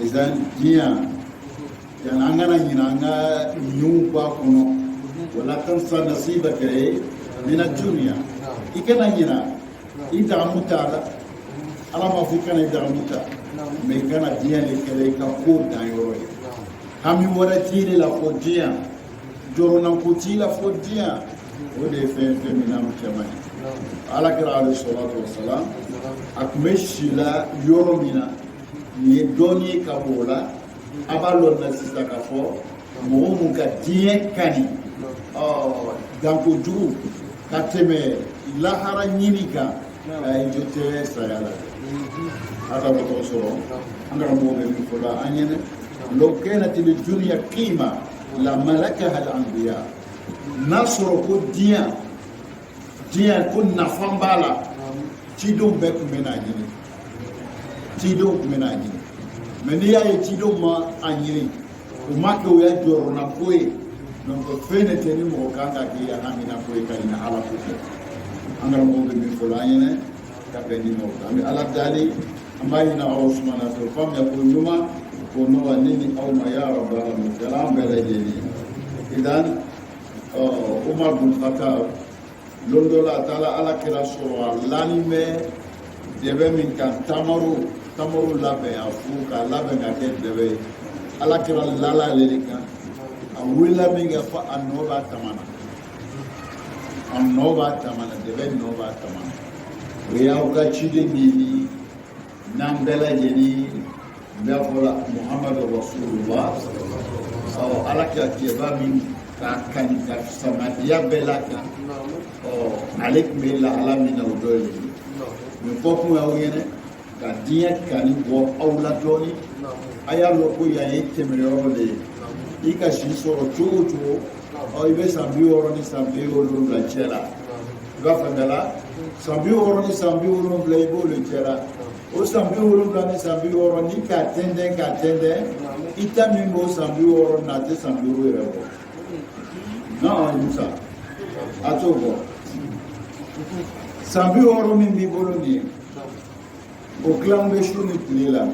izan dia yang angana nyinanga nyumba kono wala tansa nasibaka min ad-dunya ikana nyina ida mutala ala mafikana ida muta me kana dia le kele ka ko dayoro hami wala tire la fodia joro na ko tila fodia o de fe mina mutama ala kira alayhi salatu wassalam akmeshila yoromina ni doni kabola abalo na sisa kafo mo mu ka die kani danko duru ka tɛmɛ lahara ɲini kan jo tɛ saya la hada dɔ sɔrɔ an karamɔgɔ bɛ min fɔ la an ɲɛnɛ law kanat al-dunya qima la malakaha al-anbiya n'a sɔrɔ ko diɲɛ ko nafa b'a la cidenw bɛɛ tun bɛ n'a ɲini mais n'i y'a ye cidenw ma a ɲini u ma kɛ u ya jɔrɔna ko ye donc fɛn de tɛ ni mɔgɔ kan ka kɛ hamina ko ye ka ɲini ala ko kɛ an karamɔgɔ bɛ min fɔ la an ɲɛnɛ ka bɛn ni mɔgɔ an bɛ ala dali an b'a ɲini aw sumana fɛ faamuya ko ɲuman ko nɔgɔ ne ni aw ma ya rabbal alamin kɛra an bɛɛ lajɛlen idan Umar bin Khattab don dɔ la a taara ala kira sɔrɔ a lani bɛ dɛbɛ min kan tamaru labɛn a fu k'a labɛn ka kɛ dɛbɛ ye ala kira lala ale de kan a wulila min kɛ fo a nɔ b'a tamana dɛbɛ nɔ b'a tamana o y'aw ka ciden ɲini n'an bɛɛ lajɛlen bɛ fɔla Muhamadu Rasulullah ala kira cɛba min k'a kani ka samadiya bɛɛ la kan ale tun bɛ lahala min na o dɔ ye nin fɔ kun y'aw ɲɛnɛ ka diɲɛ kani bɔ aw la dɔɔni a y'a lɔn ko yan ye tɛmɛyɔrɔ de ye i ka si sɔrɔ cogo o cogo i bɛ san 60 ni san 70 cɛ la i b'a faamuya la san 60 ni san 70 i b'olu cɛ la o san 70 ni san 60 ni k'a tɛntɛn i ta min b'o san 60 na a tɛ san 5 yɛrɛ bɔ non Musa a t'o bɔ san 60 min b'i bolo nin ye o tilan bɛ su ni tile la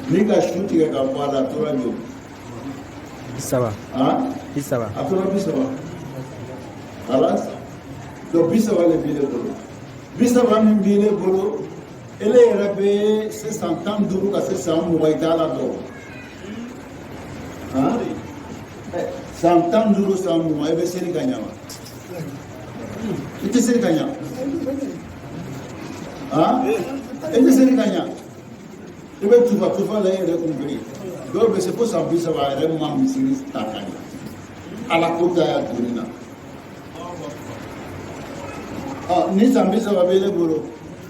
ni ka su tigɛ ka bɔ a la a tora joli 30 a tora 30 halas donc 30 le b'i bolo 30 min b'i bolo ele yɛrɛ bɛ se san 15 ka se san 20 i t'a la dɔn san 15 san 20 i bɛ seli ka ɲa wa i tɛ seli ka ɲa i tɛ seli ka ɲa i bɛ tufa la i yɛrɛ kun bɛ yen dɔw bɛ se fo san 30 a yɛrɛ ma misiri ta ka ɲa ala ko ta y'a doni na ni san 30 bɛ ne bolo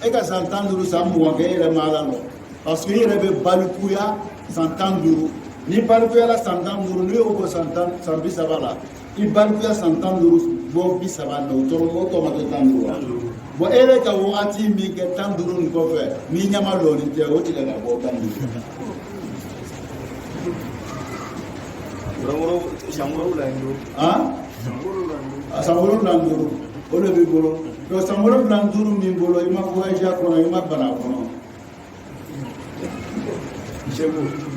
e ka san 15 san 20 kɛ e yɛrɛ ma ala lɔ parce que i yɛrɛ bɛ balikuya san 15 ni balikuyala san 15 n'i y'o bɔ san 30 la i balikuya san 15 bɔ 30 la o tɔ ma kɛ 15 wa bon e yɛrɛ ka wagati min kɛ 15 nin kɔfɛ n'i ɲɛma lɔɔni tɛ o tigɛ ka bɔ 15 san 7 o de b'i bolo donc san 7 min bolo i ma voyage a kɔnɔ i ma bana a kɔnɔ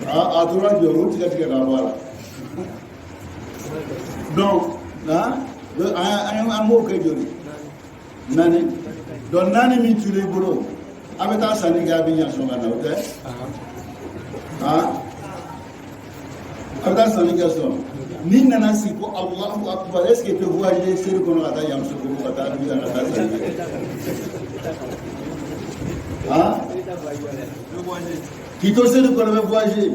a tora jɔ o tigɛ ka bɔ a la donc an b'o kɛ joli naani donc naani min tun i bolo a bɛ taa sanni kɛ a bɛ ɲa sɔn ka na o tɛ a bɛ taa sanni kɛ sɔn ni nana sigi ko Allahu Akbar est-ce que i tɛ voyager seli kɔnɔ ka taa Yamusokoro ka taa Abidjan ka taa sanni kɛ k'i to seli kɔnɔ i bɛ voyager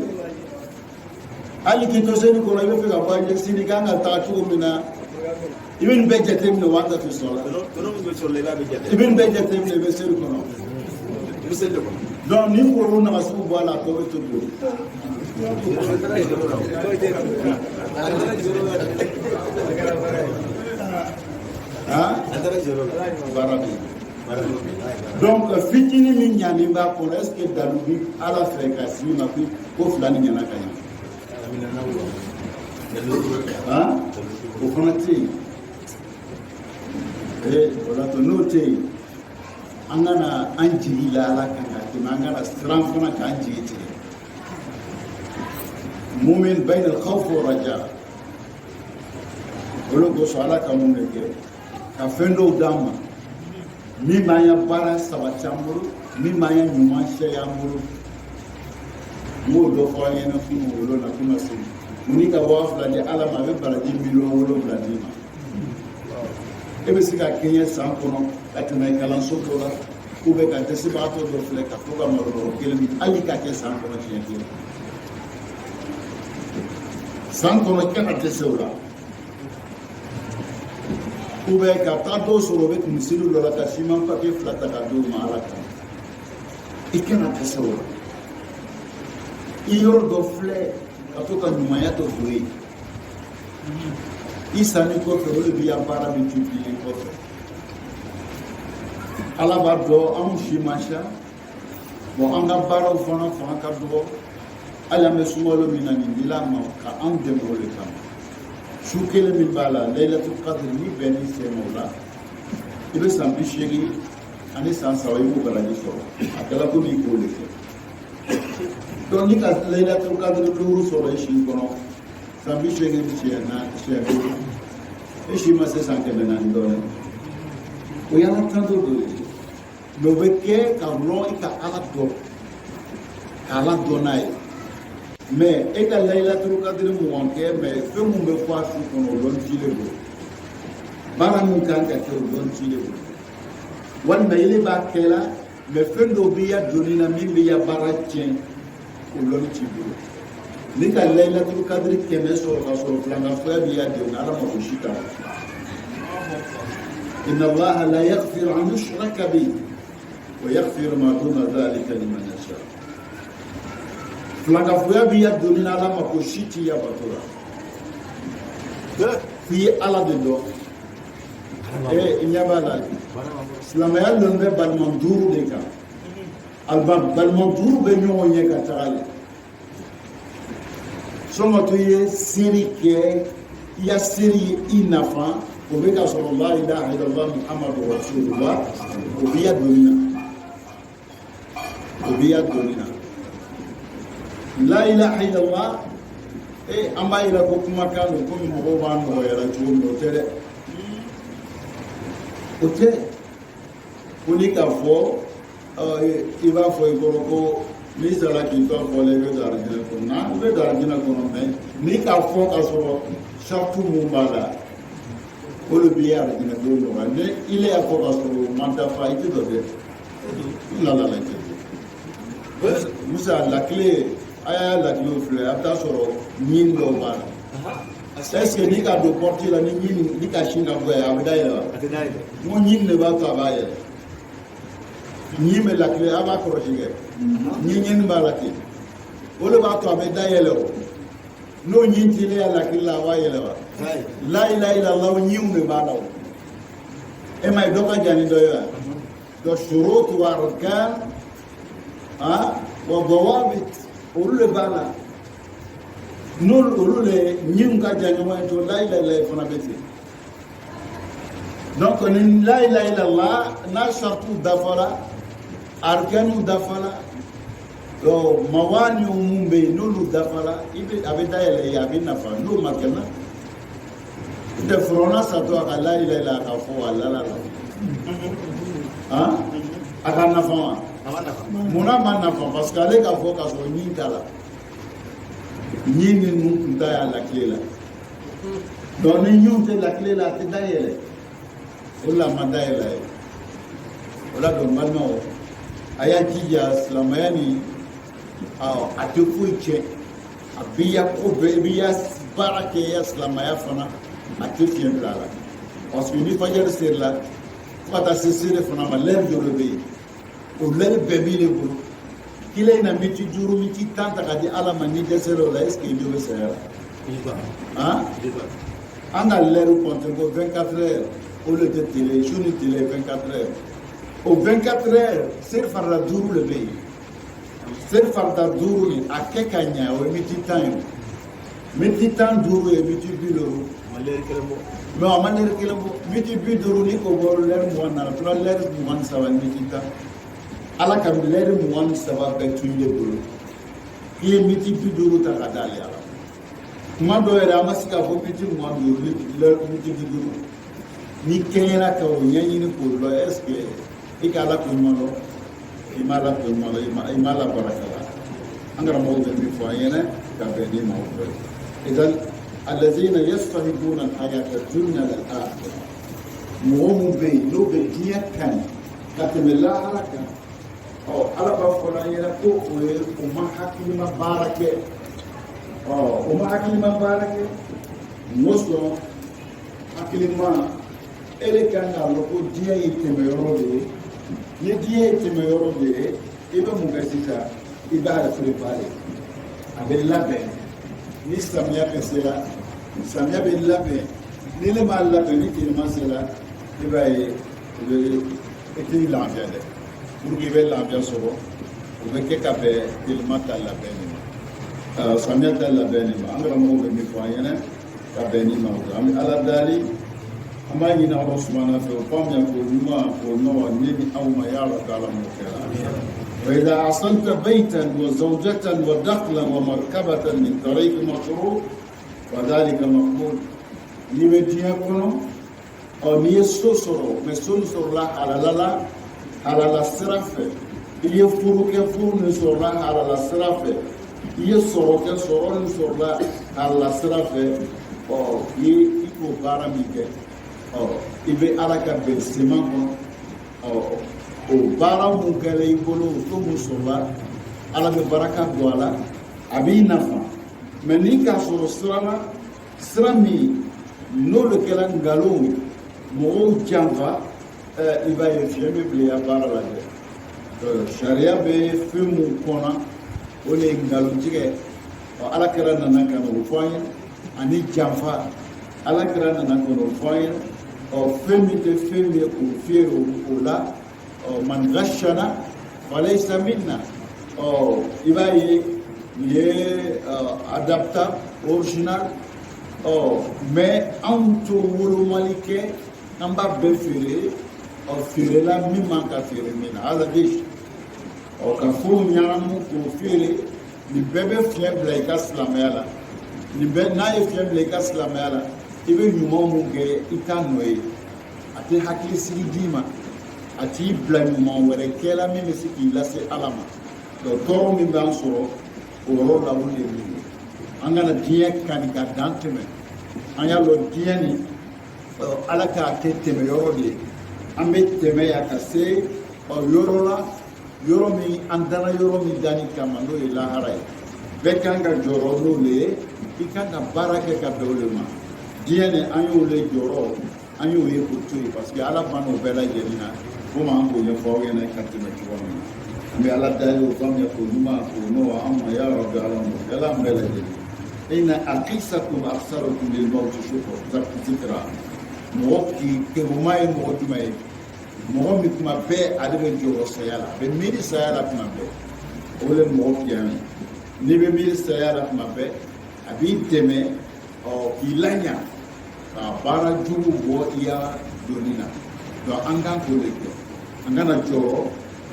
hali k'i to seli kɔnɔ i bɛ fɛ ka voyager sini kan ka taa cogo min na i bɛ nin bɛɛ jateminɛ wa an ta tɛ sɔrɔ i bɛ nin bɛɛ jateminɛ i bɛ seli kɔnɔ donc ni koro nagasugu bɔ a la a tɔ bɛ to bolo baara bɛ donc fitinin min ɲanen b'a kɔnɔ est ce que dalu bi ala fɛ ka sigi ma ko fila ni ɲana ka ɲa o fana tɛ yen o la to n'o tɛ yen an kana an jigi la ala kan ka tɛmɛ an kana siran fana k'an jigi tigɛ mumin bayna al-khawf wa raja olu kosɔn ala ka mun de kɛ ka fɛn dɔw d'an ma min b'an ya baara sabati an bolo min b'an ya ɲuman sɛya an bolo n b'o dɔ fɔ an ɲɛna kun wolo na kun na se ni ka 2000 di ala ma a bɛ baraji 7 million d'i ma e bɛ se ka kɛɲɛ san kɔnɔ ka tɛmɛ kalanso dɔ la ou bien ka dɛsɛbagatɔ dɔ filɛ ka to ka malobɔrɔ 1 hali ka kɛ san kɔnɔ siɲɛ 1 san kɔnɔ kana dɛsɛ o la ou bien ka tanto sɔrɔ bɛ misiri dɔ la ka siman papier 2 ta ka d'o ma Ala kama i kana dɛsɛ o la i yɔrɔ dɔ filɛ ka to ka ɲumanya dɔ fɔ ye i sanni kɔfɛ o de b'i ya baara multiplier kɔfɛ Ala b'a dɔn anw si ma ca bon an ka baaraw fana fanga ka dɔgɔ hali an bɛ sunkalo min na nin dila ma ka anw dɛmɛ o de kama su kelen min b'a la Laylatul Qadr ni bɛn n'i sen o la i bɛ san 80 ani san 3 i b'o baraji sɔrɔ a kɛla komi i k'o de kɛ donc ni ka Laylatul Qadr 5 sɔrɔ i si kɔnɔ san 80 ni siɲɛ 5 i si ma se san 400 dɔɔnin o y'ala tanto dɔ ye mais o bɛ kɛ ka lɔn i ka Ala dɔn ka Ala dɔn n'a ye mais e ka Laylatul Qadr mugan kɛ mais fɛn mun bɛ fɔ a su kɔnɔ o dɔn cilen don baara min kan ka kɛ o dɔn cilen don walima ele b'a kɛ la mais fɛn dɔw b'i ya donni na min b'i ya baara tiɲɛ o dɔn t'i bolo ni ka Laylatul Qadr 100 sɔrɔ ka sɔrɔ filankafɔya b'i ya denw Ala ma o si ta inna Allaha la yaghfiru an yushraka bihi wa yaghfiru ma duna dhalika liman yasha filankafɔya b'i ya donni na Ala ma ko si t'i ya bato la f'i ye Ala de dɔn i ɲɛ b'a la silamɛya lɔn bɛ balima 5 de kan balima 5 bɛ ɲɔgɔn ye ka taga ye sɔngɔtɔ ye seri kɛ i ya seri ye i nafa o bɛ ka sɔrɔ la ilaha illallah Muhammadu Rasulullah o b'i ya donni na la ilaha illallah an b'a yira ko kumakan don komi mɔgɔw b'a nɔgɔyara cogo min o tɛ dɛ o tɛ ko ni k'a fɔ i b'a fɔ i kɔrɔ ko n'i sara k'i to a fɔla i bɛ don arijinɛ kɔnɔ na i bɛ don arijinɛ kɔnɔ mais n'i k'a fɔ ka sɔrɔ sartu mun b'a la o de b'i arijinɛ don nɔgɔya ni ile y'a fɔ ka sɔrɔ o ma dafa i tɛ dɔ kɛ i nana lajɛ Musa lakile a y'a lakilew filɛ a bɛ taa sɔrɔ ɲin dɔw b'a la est-ce que ni ka don porte la ni ka sin ka bɔ yen a bɛ dayɛlɛ wa n ko ɲin de b'a to a b'a yɛlɛ ɲin bɛ lakile a b'a kɔrɔsi kɛ ɲin b'a la ten o de b'a to a bɛ dayɛlɛ o n'o ɲin tile ya lakile la a b'a yɛlɛ wa la ilaha illallah ɲinw de b'a la o e ma ye dɔ ka jan ni dɔ ye wa donc shurut wa arkan wa dawabit olu de b'a la n'olu le ɲinw ka jan ɲɔgɔn ye to la ilaha illallah fana bɛ ten donc ni la ilaha illallah n'a sartu dafara arkanu dafara mawani mun bɛ yen n'olu dafara a bɛ dayɛlɛ a bɛ nafa n'o ma kɛ na o tɛ furana satɔ a ka la ilaha illallah ka fɔ a lala la a ka nafa wa munna ma nafa parce que ale ka fɔ ka sɔrɔ ɲin t'a la ɲin ni nun tun ta y'a lakile la donc ni ɲinw tɛ lakile la a tɛ dayɛlɛ o la ma dayɛlɛ ye o la donc balimaw a y'a jija silamɛya ni a tɛ foyi tiɲɛ a b'i ya ko bɛɛ i b'i ya baara kɛ i ya silamɛya fana a tɛ fiɲɛ bila a la parce que ni fajiri seri la fo ka taa se seere fana ma lɛri dɔ de bɛ yen o lɛri bɛɛ b'i de bolo kile in na miniti 5 miniti 10 ta ka di Ala ma ni dɛsɛra o la est ce que i bɛ saya la an ka lɛri compter ko 24 heures o de tɛ télé su ni télé 24 heures o 24 heures seri farida 5 de bɛ yen seri farida 5 ni a kɛ ka ɲɛ o ye miniti 10 ye miniti 15 ye miniti 50 mais a ma lɛri kelen bɔ miniti 50 ni ko bɔra lɛri 20 na a tora lɛri 23 miniti 10 Ala ka lɛri 23 bɛɛ tun ye bolo i ye miniti 50 ta ka d'ale Ala kuma dɔw yɛrɛ a ma se k'a fɔ miniti 20 miniti 50 ni kɛɲɛna ka o ɲɛɲini k'o dɔn est ce que i ka Ala ko ɲuman dɔn i ma Ala ko ɲuman dɔn i ma Ala baraka la an karamɔgɔw bɛ min fɔ an ɲɛna ka bɛn ni maaw dɔ ye idan allazina yastahibuna al-hayata ad-dunya al-akhirah mɔgɔ mun bɛ yen n'o bɛ diɲɛ kani ka tɛmɛ lahara kan Ala b'a fɔ an ɲɛna ko o ma hakilima baara kɛ o ma hakilima baara kɛ n ko sɔn hakilima ele kan ka lɔn ko diɲɛ ye tɛmɛyɔrɔ de ye ni diɲɛ ye tɛmɛyɔrɔ de ye i bɛ mun kɛ sisan i b'a préparé a bɛ labɛn ni samiya bɛ sera samiya bɛ labɛn ni ne m'a labɛn ni tilema sera i b'a ye i t'i lafiya dɛ pour que i bɛ lafiya sɔrɔ o bɛ kɛ ka bɛn tilema ta labɛn de ma samiya ta labɛn de ma an karamɔgɔw bɛ min fɔ an ɲɛna ka bɛn ni ma an bɛ ala dali an b'a ɲini Alahu subahana fɛ o faamuya k'o ɲuman k'o nɔgɔ ne ni aw ma ya Rabbi Ala m'o kɛra وإذا أحسنت بيتا وزوجة ودخلا ومركبة من طريق مشروع فذلك مقبول ni bɛ diɲɛ kɔnɔ n'i ye so sɔrɔ mɛ so min sɔrɔla halala sira fɛ i ye furu kɛ furu min sɔrɔla halala sira fɛ i ye sɔrɔ kɛ sɔrɔ min sɔrɔla halala sira fɛ i k'o baara min kɛ i bɛ ala ka bɛnsenma kɔnɔ o baara mun kɛra i bolo o so mun sɔrɔla ala bɛ baraka don a la a b'i nafa mɛ n'i k'a sɔrɔ sira min n'olu kɛra nkalon mɔgɔw janfa i b'a ye fiɲɛ bɛ bila i ka baara la dɛ sariya bɛ fɛn mun kɔnɔ o de ye nkalontigɛ ala kɛra nana ka na o fɔ an ye ani janfa ala kɛra nana ka na o fɔ an ye fɛn min tɛ fɛn min ye k'o fiyɛ o la man ghashana falaysa minna i b'a ye nin ye adapta original mais anw to wolomali kɛ an b'a bɛɛ feere feerela min man ka feere min na ala de ka furu ɲagamu k'o feere nin bɛɛ bɛ fiɲɛ bila i ka silamɛya la nin bɛɛ n'a ye fiɲɛ bila i ka silamɛya la i bɛ ɲuman mun kɛ i t'a nɔ ye a tɛ hakilisigi d'i ma a t'i bila ɲuman wɛrɛ kɛla min bɛ se k'i lase ala ma tɔɔrɔ min b'an sɔrɔ o yɔrɔ la o de ye an kana diɲɛ kani ka dan tɛmɛ an y'a dɔn diɲɛ ni ala k'a kɛ tɛmɛyɔrɔ de ye an bɛ tɛmɛ yan ka se yɔrɔ la yɔrɔ min an dana yɔrɔ min dani kama n'o ye lahara ye bɛɛ kan ka jɔyɔrɔ n'o de ye i kan ka baara kɛ ka bɛn o de ma diɲɛ ni an y'o le jɔyɔrɔ an y'o ye k'o to yen parce que ala banna o bɛɛ lajɛlen na komi an k'o ɲɛfɔ aw ɲɛna ka tɛmɛ cogo min na an bɛ ala dali o faamuya k'o ɲuman k'o nɔgɔ an ma ya Rabbi ala m'o kɛ ala bɛɛ lajɛlen إن أقيسكم أكثركم للموت شكر ذكرى موكي كهماي موتماي مومي كما بي أدبن جورو سيالا بميري سيالا كما بي أولي موكي يعني نبي ميري سيالا كما بي أبي تمي أو إلانيا بارا جورو بو إيا دونينا دو أنغان كوليكي أنغان جورو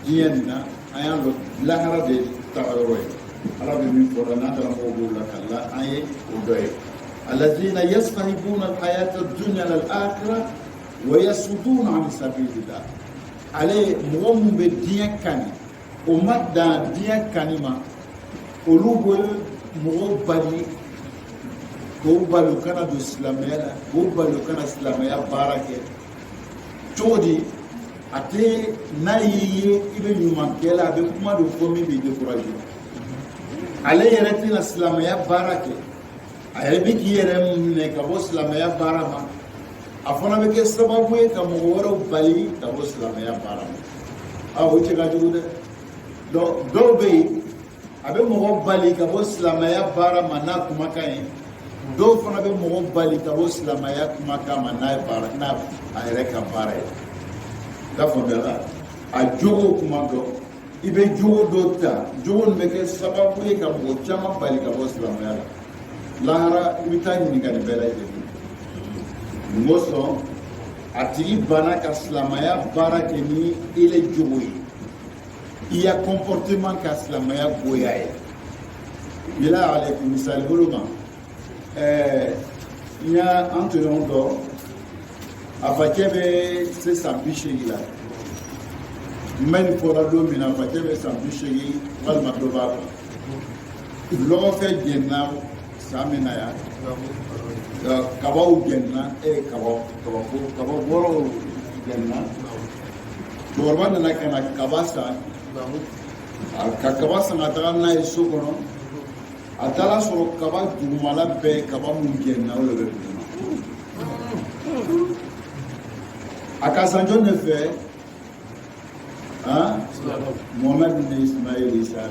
جيانينا أيان لو لغرا دي تغيروي ala bɛ min fɔ n'a taara mɔgɔw b'o la ka la an ye o dɔ ye alazina yastahibuna alhayata dunya lal akhirah wa yasuduna an sabilillah ale mɔgɔ mun bɛ diɲɛ kani o ma dan diɲɛ kani ma olu bɛ mɔgɔw bali k'o bali u kana don silamɛya la k'o bali u kana silamɛya baara kɛ cogo di a tɛ n'a y'i ye i bɛ ɲuman kɛ la a bɛ kuma dɔ fɔ min b'i décourager ale yɛrɛ tɛna silamɛya baara kɛ a yɛrɛ bɛ k'i yɛrɛ minɛ ka bɔ silamɛya baara ma a fana bɛ kɛ sababu ye ka mɔgɔ wɛrɛw bali ka bɔ silamɛya baara ma o cɛ ka jugu dɛ dɔw bɛ yen a bɛ mɔgɔ bali ka bɔ silamɛya baara ma n'a kumakan ye dɔw fana bɛ mɔgɔ bali ka bɔ silamɛya kumakan ma n'a a yɛrɛ ka baara ye i y'a faamuyala a jogo kuma dɔn i bɛ jogo dɔ ta jogo nin bɛ kɛ sababu ye ka mɔgɔ caman bali ka bɔ silamɛya la lahara i bɛ taa ɲininkali bɛɛ lajɛlen nin ko sɔn a tigi banna ka silamɛya baara kɛ ni ele jogo ye i ya comportement ka silamɛya goya ye bila ale misali bolo ma n y'a an tɔɲɔgɔn dɔ a facɛ bɛ se san 80 la mɛn fɔra don min na facɛ bɛ san 80 walima dɔ b'a kɔnɔ lɔgɔfɛ jɛnna san min na yan kabaw jɛnna kaba wɔɔrɔw jɛnna cɛkɔrɔba nana ka na kaba san ka kaba san ka taga n'a ye so kɔnɔ a taara sɔrɔ kaba dugumala bɛɛ kaba mun jɛnna o de bɛ duguma A ka sanjo ne fɛ Mohamed ni Ismaël Issa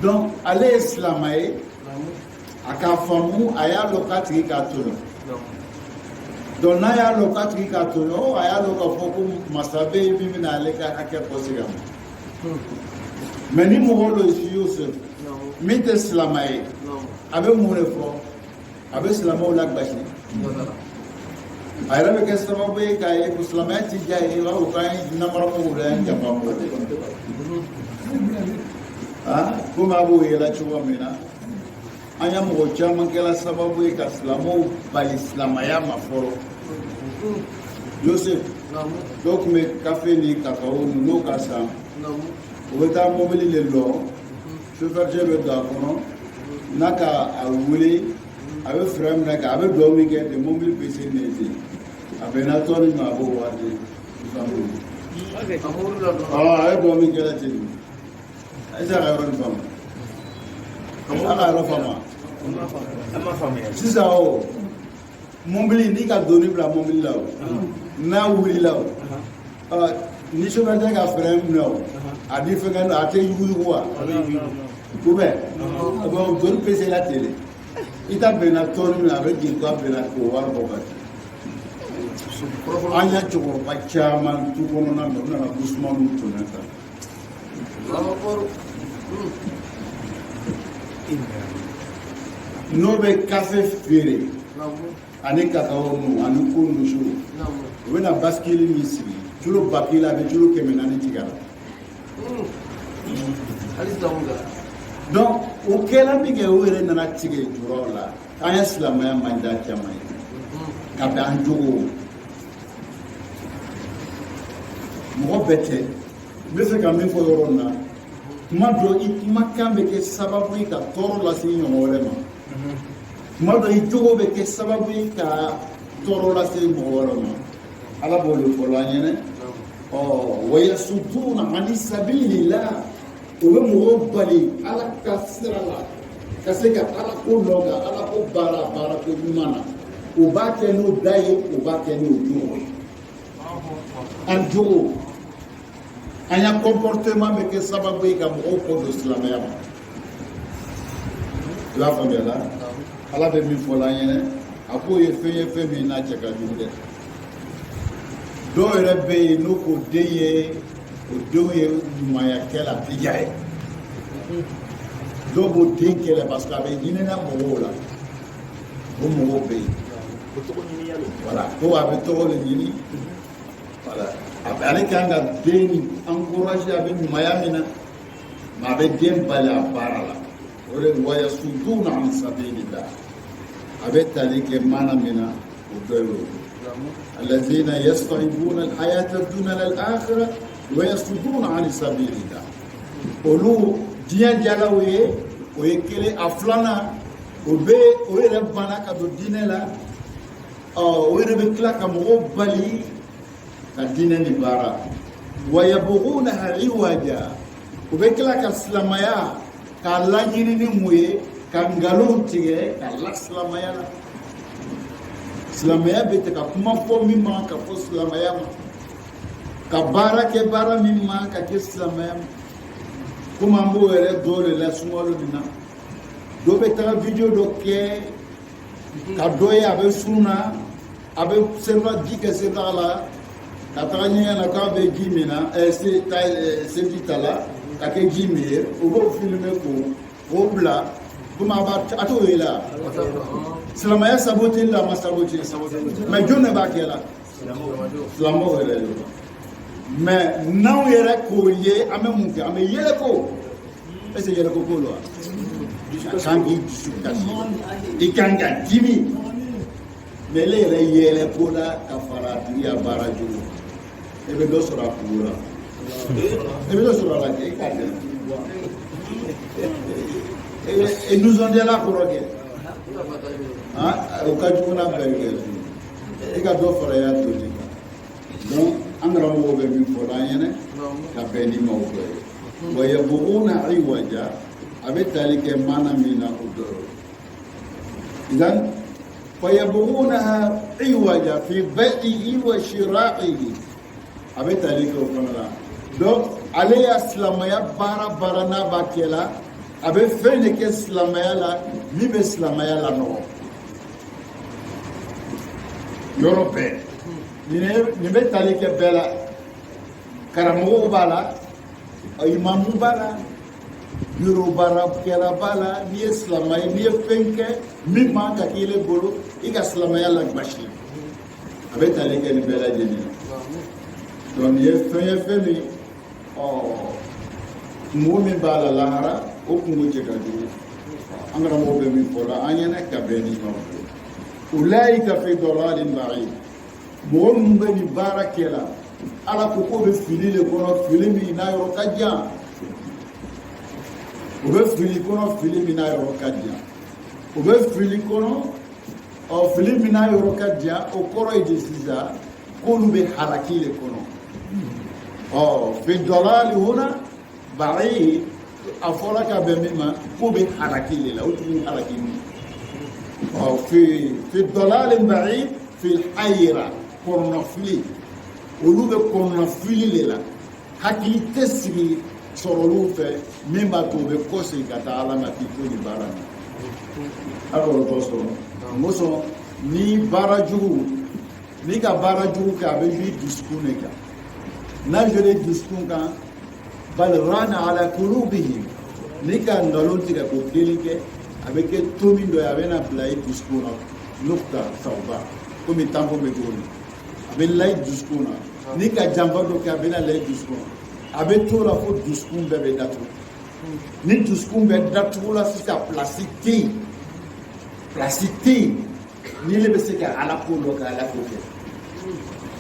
donc ale ye silama ye a k'a faamu a y'a lɔn k'a tigi k'a to yen donc n'a y'a lɔn k'a tigi k'a to yen a y'a lɔn k'a fɔ ko masa bɛ yen min bɛna ale ka hakɛ bɔ segin a ma mais ni mɔgɔ dɔ ye Yusuf min tɛ silama ye a bɛ mun de fɔ a bɛ silamaw lagosi a yɛrɛ bɛ kɛ sababu ye k'a ye ko silamɛya ti diya ye i b'a fɔ k'an ye namaramugu de y'an janfa mɔgɔ komi a b'o yela cogo min na an ye mɔgɔ caman kɛla sababu ye ka silamɛw bali silamaya ma fɔlɔ Joseph dɔw tun bɛ kafe ni kakao n'o ka san u bɛ taa mobili de lɔ chauffeur bɛ don a kɔnɔ n'a ka a wele a bɛ frein minɛ a bɛ dugawu min kɛ de mobili bɛ se neze a bɛ na tɔɔri ma a b'o wari a ye dugawu min kɛ ten a ye se ka yɔrɔ nin faamu a ka yɔrɔ faamu sisan o mobili n'i ka doni bila mobili la o n'a wulila o ni chauffeur tɛ ka frein minɛ o a di fɛnkɛ a tɛ yuguyugu wa ou bien doni bɛ se la tele i ta bɛnna tɔɔri min a bɛ jigin k'a bɛnna k'o wari bɔ ka an y'a cɛkɔrɔba caman tu kɔnɔna na u nana Usmanu tɔnɔ ta n'o bɛ kafe feere ani kakao nu ani ko nusu u bɛna basikili min sigi kilo 1000 a bɛ kilo 400 tigɛ la donc o kɛla min kɛ o yɛrɛ nana tigɛ jɔyɔrɔ la an ye silamɛya man diya caman ye ka bɛn an jogo mɔgɔ bɛɛ tɛ n bɛ fɛ ka min fɔ yɔrɔ in na kuma dɔ i kumakan bɛ kɛ sababu ye ka tɔɔrɔ lase ɲɔgɔn wɛrɛ ma kuma dɔ i jogo bɛ kɛ sababu ye ka tɔɔrɔ lase mɔgɔ wɛrɛ ma ala b'o de fɔ an ɲɛna wa yasudduna ani sabilillah o bɛ mɔgɔw bali ala ka sira la ka se ka ala ko dɔn ka ala ko baara ko ɲuman na o b'a kɛ n'o da ye o b'a kɛ n'o jogo ye an jogo an ya comportement bɛ kɛ sababu ye ka mɔgɔw kɔ don silamɛya ma i b'a faamuya la ala bɛ min fɔ la an ɲɛna a k'o ye fɛn min n'a cɛ ka jugu dɛ dɔw yɛrɛ bɛ yen n'o ko den ye o denw ye ɲumanya kɛla bija ye dɔw b'o den kɛlɛ parce que a bɛ ɲinina mɔgɔw la o mɔgɔw bɛ yen voilà ko a bɛ tɔgɔ de ɲini voilà ale kan ka den encourager a bɛ ɲumanya min na mais a bɛ den bali a baara la o de wa yasudduna an sabilillah a bɛ tali kɛ mana min na o dɔ ye o الذين يستعبون الحياة الدنيا للآخرة ويصدون عن سبيل الله olu diɲɛ jalaw ye o ye kelen a filanan o yɛrɛ banna ka don diinɛ la o yɛrɛ bɛ tila ka mɔgɔw bali ka diinɛ ni baara wa yabghunaha iwaja o bɛ tila ka silamaya k'a laɲini ni mun ye ka nkalon tigɛ ka la silamaya la silamɛya bɛ tɛ ka kuma fɔ min man ka fɔ silamɛya ma ka baara kɛ baara min man ka kɛ silamɛya ma komi an b'o yɛrɛ dɔw de la sunkalo nin na dɔ bɛ taga video dɔ kɛ ka dɔ ye a bɛ sun na a bɛ ji kɛ sendaga la ka taga ɲɛgɛn na k'a bɛ ji min na seliji ta la ka kɛ ji min ye o b'o filime k'o bila komi a t'o ye la silamɛya sabote la ma sabote mais jɔn de b'a kɛ la silamɛw yɛrɛ de don mais n'anw yɛrɛ k'o ye an bɛ mun kɛ an bɛ yɛlɛko est ce que yɛlɛko k'o la ka kan k'i dusu kasi i kan ka dimi mais ne yɛrɛ yɛlɛko la ka fara a tigi ka baara jogo e bɛ dɔ sɔrɔ a kunkolo la e bɛ dɔ sɔrɔ a la kɛ i k'a kɛ e nisɔndiyala kɔrɔ kɛ o ka jugu n'a bɛɛ kɛ i ka dɔ fara y'a to nin kan donc an karamɔgɔw bɛ min fɔ an ɲɛna ka bɛn ni maaw dɔ ye wa yabghuna iwaja a bɛ tali kɛ mana min na o dɔ ye فيبغونها عوجا في بيعه وشرائه avec ali ko fana donc ale ya silamaya bara na bakela abe fene ke silamaya la mi be silamaya la no Europe ni be tali ke bela karamo bala imamu bala Euro bara kera bala ni silamaya ni fenke mi manga kile bolo iga silamaya la bashi abe tali ke ni bela jeni donc ye fɛn min mɔgɔ min b'a la lahara o kungo cɛ ka jugu an karamɔgɔ bɛ min fɔ la an ɲɛna ka bɛn ni ɲɔgɔn fɛ ulaika fi dalalin ba'id mɔgɔ minnu bɛ nin baara kɛ la ala ko k'o bɛ fili le kɔnɔ fili min n'a yɔrɔ ka jan o bɛ fili kɔnɔ fili min n'a yɔrɔ ka jan o bɛ fili kɔnɔ fili min n'a yɔrɔ ka jan o kɔrɔ ye de sisan k'olu bɛ halaki le kɔnɔ في الضلال هنا بعيد أفرك بمما كوب حركي لا وتمين حركي في الضلال بعيد في الحيرة كورنفلي ولوب كورنفلي لا حكي تسري سرولوف مما توب كوسي كتعالى ما تكوني بارانا أقول توصل موسو ni baraju ni ka baraju ka be ju diskuneka na jole discours kan bal rana ala qulubihim nika ndalonti ka ko kelike avec tomi do ya bena play discours nukta sawba ko mi tambo me goni abe lay discours nika jamba do ka bena lay discours abe tora fo discours be datu ni discours be datu la sita plastique ni le be se ka ala ko do ka ala ko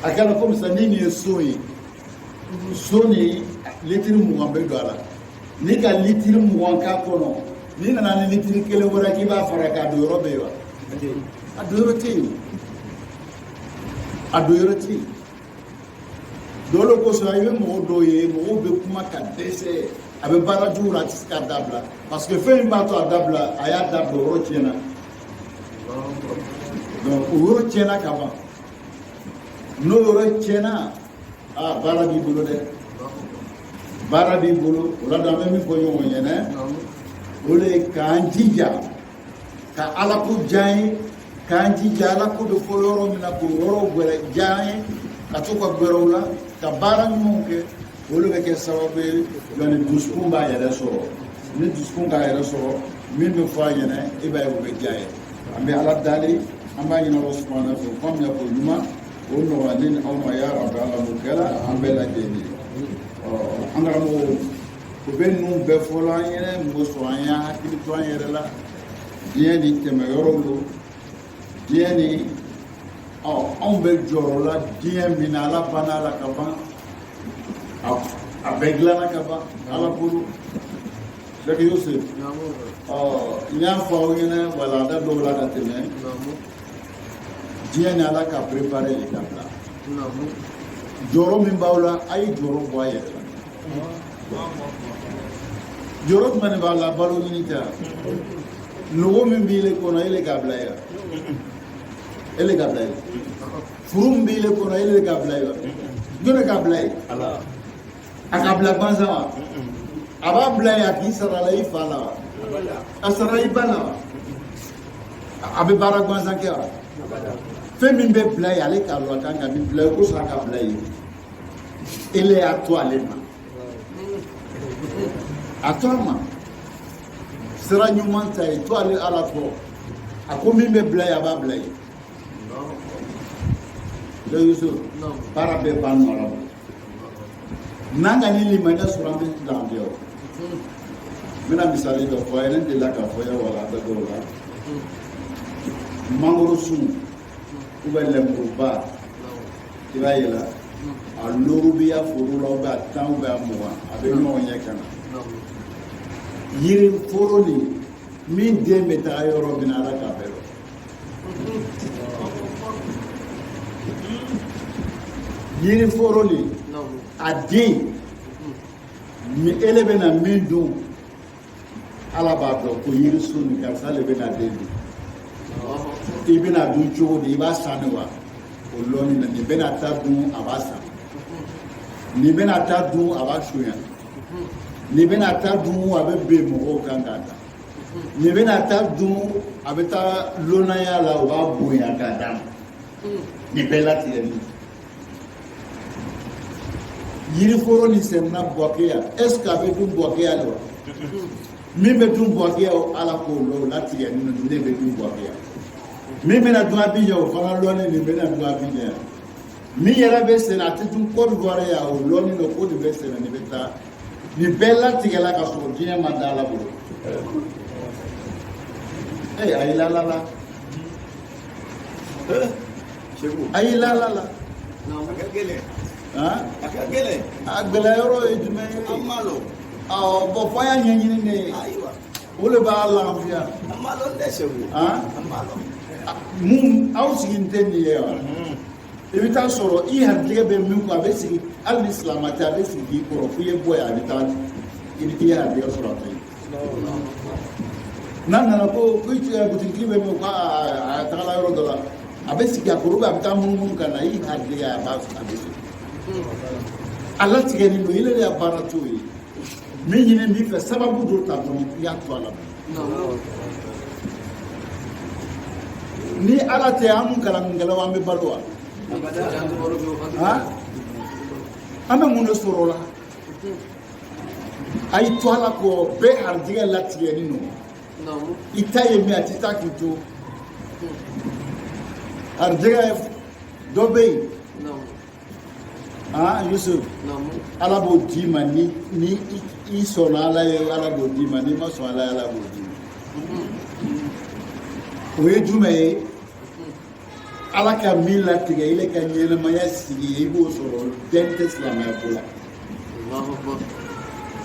akala comme ça ni ni soyi soni litiri mugan bɛ don a la ni ka litiri mugan k'a kɔnɔ ni nana ni litiri kelen wɛrɛ k'i b'a fara k'a don yɔrɔ bɛ yen wa a don yɔrɔ tɛ yen a don yɔrɔ tɛ yen dɔw le kosɔn i bɛ mɔgɔ dɔw ye mɔgɔw bɛ kuma ka dɛsɛ a bɛ baara jugu la a tɛ se k'a dabila parce que fɛn min b'a to a dabila a y'a dabila o yɔrɔ tiɲɛna donc o yɔrɔ tiɲɛna ka ban n'o yɔrɔ tiɲɛna baara b'i bolo dɛ baara b'i bolo o la dan bɛ min fɔ ɲɔgɔn ɲɛna o de ye k'an jija ka ala ko diya n ye k'an jija ala ko bɛ fɔ yɔrɔ min na k'o yɔrɔ gɛrɛ diya n ye ka to ka gɛrɛ o la ka baara ɲumanw kɛ olu bɛ kɛ sababu ye ni dusukun b'a yɛrɛ sɔrɔ ni dusukun k'a yɛrɛ sɔrɔ min bɛ fɔ a ɲɛna i b'a ye o bɛ diya ye an bɛ ala dali an b'a ɲini Alahu subahana fɛ faamuya ko ɲuman o nɔgɔya ni aw ma ya Rabbi ala m'o kɛra an bɛɛ lajɛlen an karamɔgɔ o bɛ ninnu bɛɛ fɔlɔ an yɛrɛ mɔgɔ sɔrɔ an y'a hakili to an yɛrɛ la diɲɛ ni tɛmɛyɔrɔw don diɲɛ ni anw bɛ jɔyɔrɔ la diɲɛ min na ala banna la ka ban a bɛɛ dilanna ka ban ala bolo Sheikh Yusuf n y'a fɔ aw ɲɛna walanda dɔw la ka tɛmɛ diɲɛ ni ala ka préparer le ka bila jɔyɔrɔ min b'aw la a ye jɔyɔrɔ bɔ a yɛrɛ la jɔyɔrɔ jumɛn de b'a la balo ɲini tɛ nogo min b'i le kɔnɔ e le k'a bila ye e le k'a bila ye furu min b'i le kɔnɔ e le k'a bila ye jɔn k'a bila ye a k'a bila gansan wa a b'a bila ye a k'i sara la i fa la wa a sara i ba la wa a bɛ baara gansan kɛ wa fɛn min bɛ bila ye ale k'a dɔn a kan ka min bila ye ko sɔrɔ a ka bila ye ele y'a to ale ma a to a ma sira ɲuman ta ye to ale ala kɔ a ko min bɛ bila ye a b'a bila ye Yusuf baara bɛɛ b'a nɔ la n'an ka ni limaniya sɔrɔ an bɛ lafiya o n bɛna misali dɔ fɔ a ye ne delila k'a fɔ ye wala a bɛ dɔw la mangoro sun lenburuba i b'a ye la a loro bɛ ya foro la a 10 ou 20 a bɛ ɲɔgɔn ɲɛ ka na yiri foro nin min den bɛ taga yɔrɔ min na ala k'a bɛɛ dɔn yiri foro nin a den ele bɛ na min dun ala b'a dɔn ko yiri sun nin karisa ale bɛ na den dun i bɛna dun cogo di i b'a san de wa o lɔni na nin bɛna taa dun a b'a san nin bɛna taa dun a b'a sonya nin bɛna taa dun a bɛ ben mɔgɔw kan k'a ta nin bɛna taa dun a bɛ taa lɔnnaya la o b'a bonya k'a d'a ma nin bɛɛ latigɛli yiriforo ni sɛnɛna buwake yan est ce que a bɛ dun buwake yan de wa min bɛ dun buwake yan ala k'o lɔ o latigɛ ne bɛ dun buwake yan min bɛna dun Abidjan o fana lɔni nin bɛna dun Abidjan yan min yɛrɛ bɛ sɛnɛ a tɛ dun Côte d'Ivoire yan o lɔni don ko nin bɛ sɛnɛ nin bɛ taa nin bɛɛ latigɛla ka sɔrɔ diɲɛ ma da ala bolo a y'i lalala a y'i lalala a ka gɛlɛn a gɛlɛya yɔrɔ ye jumɛn ye an m'a lɔ bɔn fɔ an y'a ɲɛɲini ne ye o de b'a lafiya an m'a lɔ dɛ Seku an m'a lɔ mun aw sigi tɛ nin ye wa i bɛ taa sɔrɔ i harijɛgɛ bɛ min kɔ a bɛ sigi hali ni silamɛ tɛ a bɛ sigi k'i kɔrɔ f'i ye bɔ ye a bɛ taa i bɛ t'i harijɛgɛ sɔrɔ a fɛ yen n'a nana ko butigi bɛ min ko a tagala yɔrɔ dɔ la a bɛ sigi a kɔrɔ a bɛ taa munumunu ka na i harijɛgɛ a bɛ sigi a latigɛlen don i yɛrɛ y'a baara t'o ye min ɲini min fɛ sababu dɔ ta dɔrɔn i y'a to a la ni ala tɛ an mun kalankɛlaw an bɛ balo wa an bɛ mun de sɔrɔ o la a y'i to ala kɔ bɛɛ harijɛgɛ latigɛlen don i ta ye min a tɛ taa k'i to harijɛgɛ dɔ bɛ yen Yusuf ala b'o d'i ma ni i sɔnna ala ye ala b'o d'i ma n'i ma sɔn ala ye ala b'o d'i ma o ye jumɛn ye ala ka min latigɛ i ka ɲɛnamaya sigi i b'o sɔrɔ den tɛ silamɛya ko la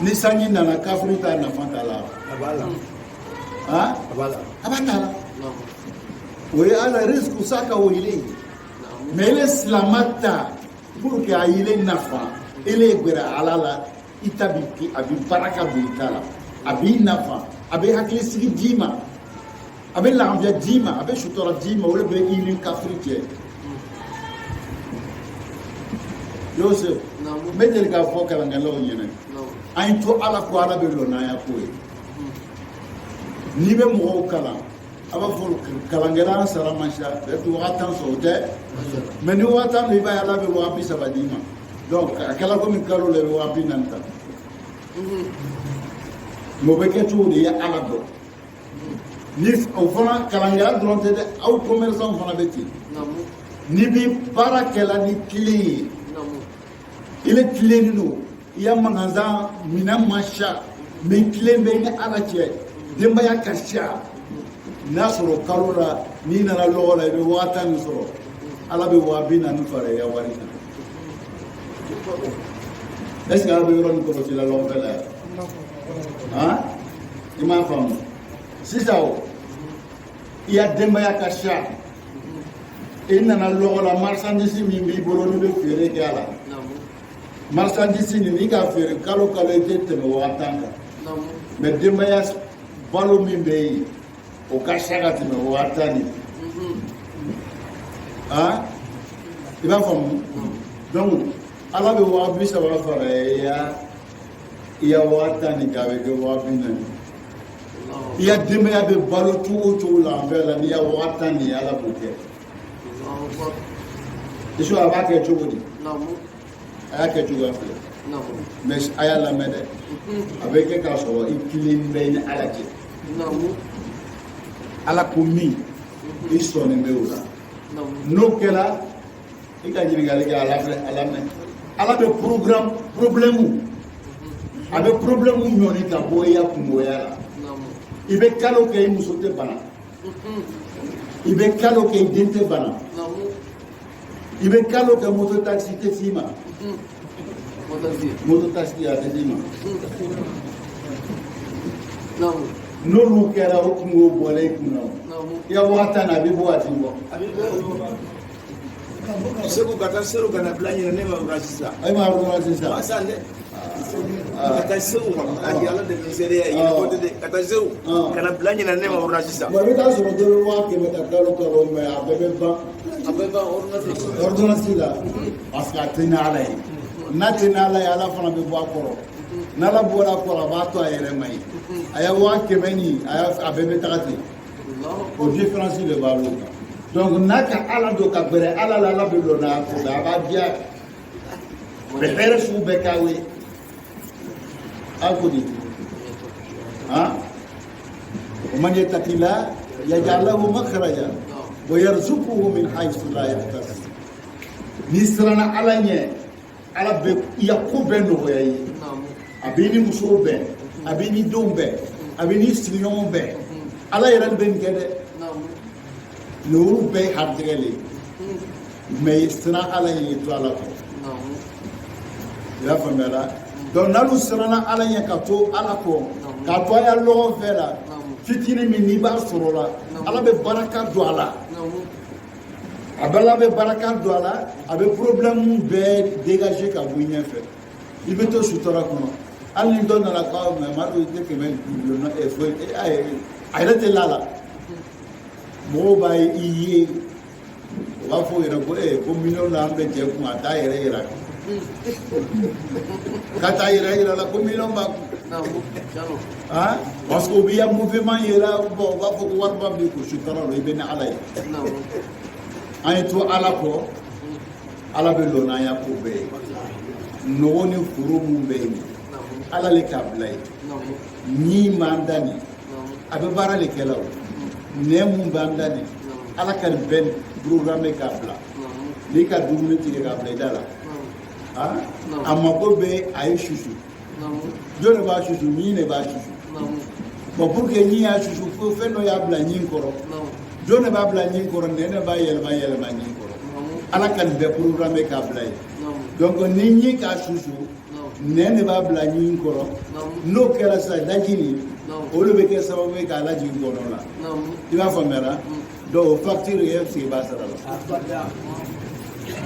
ni sanji nana kafiri t'a nafa t'a la a b'a t'a la o ye ala risque sa ka o ile mais ile silama ta pour que a ile nafa ile gbɛrɛ ala la i ta bi a bi baraka don i ta la a b'i nafa a bɛ hakilisigi d'i ma a bɛ lafiya d'i ma a bɛ sutura d'i ma o de bɛ i ni kafiri cɛ Yosef n bɛ deli k'a fɔ kalankɛlaw ɲɛna an y'i to ala ko ala bɛ lɔnnaya ko ye n'i bɛ mɔgɔw kalan a b'a fɔ kalankɛla an sara man ca bɛɛ tɛ waa 10 sɔrɔ o tɛ mais ni waa 10 don i b'a ye ala bɛ waa 30 d'i ma donc a kɛla komi kalo la i bɛ waa 40 ta mais o bɛ kɛ cogo de ye ala dɔn ni o fana kalankɛla dɔrɔn tɛ dɛ aw commerçant fana bɛ ten n'i bɛ baara kɛla ni tile ye i bɛ tilenni don i ya magasin minɛn ma ca mais tilen bɛ i ni ala cɛ denbaya ka ca n'a sɔrɔ kalo la n'i nana lɔgɔ la i bɛ waa 10 min sɔrɔ ala bɛ waa 40 fara i ka wari kan est ce que ala bɛ yɔrɔ min kɔlɔsi la lɔgɔfɛ la yan i m'a faamu sisan o i ya denbaya ka ca i nana lɔgɔ la marchandise min b'i bolo n'i bɛ feere kɛ a la marchandise nin n'i ka feere kalo kalo i tɛ tɛmɛ waa 10 kan mais denbaya balo min bɛ yen o ka ca ka tɛmɛ waa 10 nin i b'a faamu donc ala bɛ waa 30 fara i ya waa 10 nin k'a bɛ kɛ waa 40 i ya denbaya bɛ balo cogo o cogo la an fɛ la n'i ya waa 10 nin ala b'o kɛ isu a b'a kɛ cogo di a y'a kɛ cogoya filɛ mais a y'a lamɛn dɛ a bɛ kɛ k'a sɔrɔ i tilen bɛ ni ala cɛ ala ko min i sɔnnen bɛ o la n'o kɛra i ka ɲininkali kɛ ala filɛ ala mɛn ala bɛ problème a bɛ problème ɲɔni ka bɔ i ya kungoya la i bɛ kalo kɛ i muso tɛ bana i bɛ kalo kɛ i den tɛ bana i bɛ kalo kɛ moto taxi tɛ s'i ma moto taxi a tɛ s'i ma n'olu kɛra o kungo bɔlen i kunna i ka waa 10 na a bɛ bɔ a ti bɔ Segu ka taa seru ka na bila ɲinɛ ne ma yɔrɔ sisan e ma yɔrɔ sisan kata seru ani ala de misere ya ina ko de kata seru kana blanya na nema orna sisa ba bita so do wa ke meta kalo me abeba ordonnance la parce que tina alay natina alay ala fana be bo akoro nala bora ko ba to ayere mai aya wa ke meni aya abebe takati o différence de balo donc naka ala do ka bere ala la be lo na ko da ba dia prepare su be kawe akudi ومن يتق الله يجعل له مخرجا ويرزقه من حيث لا يحتسب نسرنا على يقوب نوي abini muso be abini dombe abini silion be ala yaran ben gede no be hadrele mais sera ala yi to ala ko la famela donc nalu sera ala yi ka to ala ko ka to ya lo fela fitini min ni ba sorola ala be baraka do ala abala be baraka do ala abe problème be dégager ka bunya fe ibeto sutora kono ali donna la ka me maru de que men no e foi ai rete lala mo bai iye wa fo ira ko ko million la be je ko ata ira kata ira la ko million ba parce que bien mouvement ira bo wa fo ko warba bi ko sutora ro ibn alay ay to ala ko ala be lo na ya ko be no woni furu mu be ala le kablay ni mandani abe bara le kelaw ne mu bandani ala kan ben programme kabla li ka dumuni tige kabla dala amma ko be ay shushu jone ba shushu ni ne ba shushu bo pour que ni ya shushu ko fe no ya bla ni koro jone ba bla ni koro ne ba yelma ni koro ala kan be programme kabla donc ni ni ka shushu nene ba bla nyi koro no kera sa dajini olu be ke sababu ka la ji ngono la iba famera do facture ye se ba sara la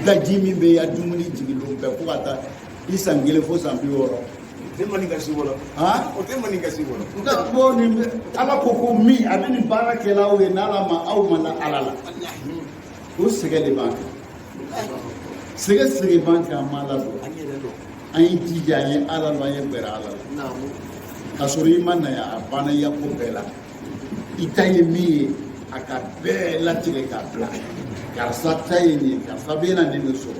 dajimi be ya dumuni jigilo be ko ata isangile fo sambi woro te mani kasi wala o te mani kasi wala da bo ni ala ko mi abini barake la we na la ma au mana alala o segele banka segele banka mala do ay tijanye ala lo ye bera ala kasuri manna ya bana ya ko bela itaye mi aka bela tile ka bla car sa taye ni ka fabena ni so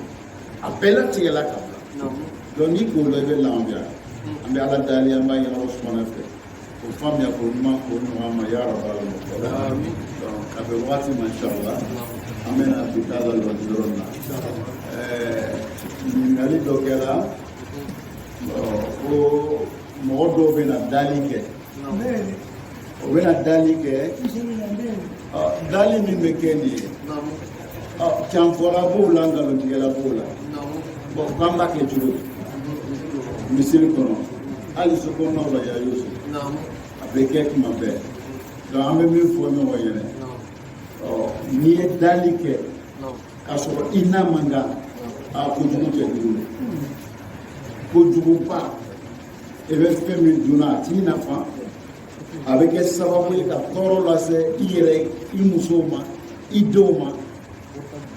a bela tile la ka bla donc ni ko le bela ambia ambe ala dali amba ya Osman fe ko fam ya ko ma ya rabbal alamin donc abe wati mashallah amena bitala lo dirona ni ngali dokela o mɔgɔ dɔw bɛ na dali kɛ o bɛ na dali kɛ dali min bɛ kɛ nin ye canfɔla b'o la nkalontigɛla b'o la bon k'an b'a kɛ cogo di misiri kɔnɔ hali sokɔnɔnaw la y'a y'o so a bɛ kɛ tuma bɛɛ donc an bɛ min fɔ ɲɔgɔn ɲɛna n'i ye dali kɛ k'a sɔrɔ i n'a man kan kojugu tɛ dugu kojuguba e bɛ fɛn min dunna a t'i nafa a bɛ kɛ sababu ye ka tɔɔrɔ lase i yɛrɛ i musow ma i denw ma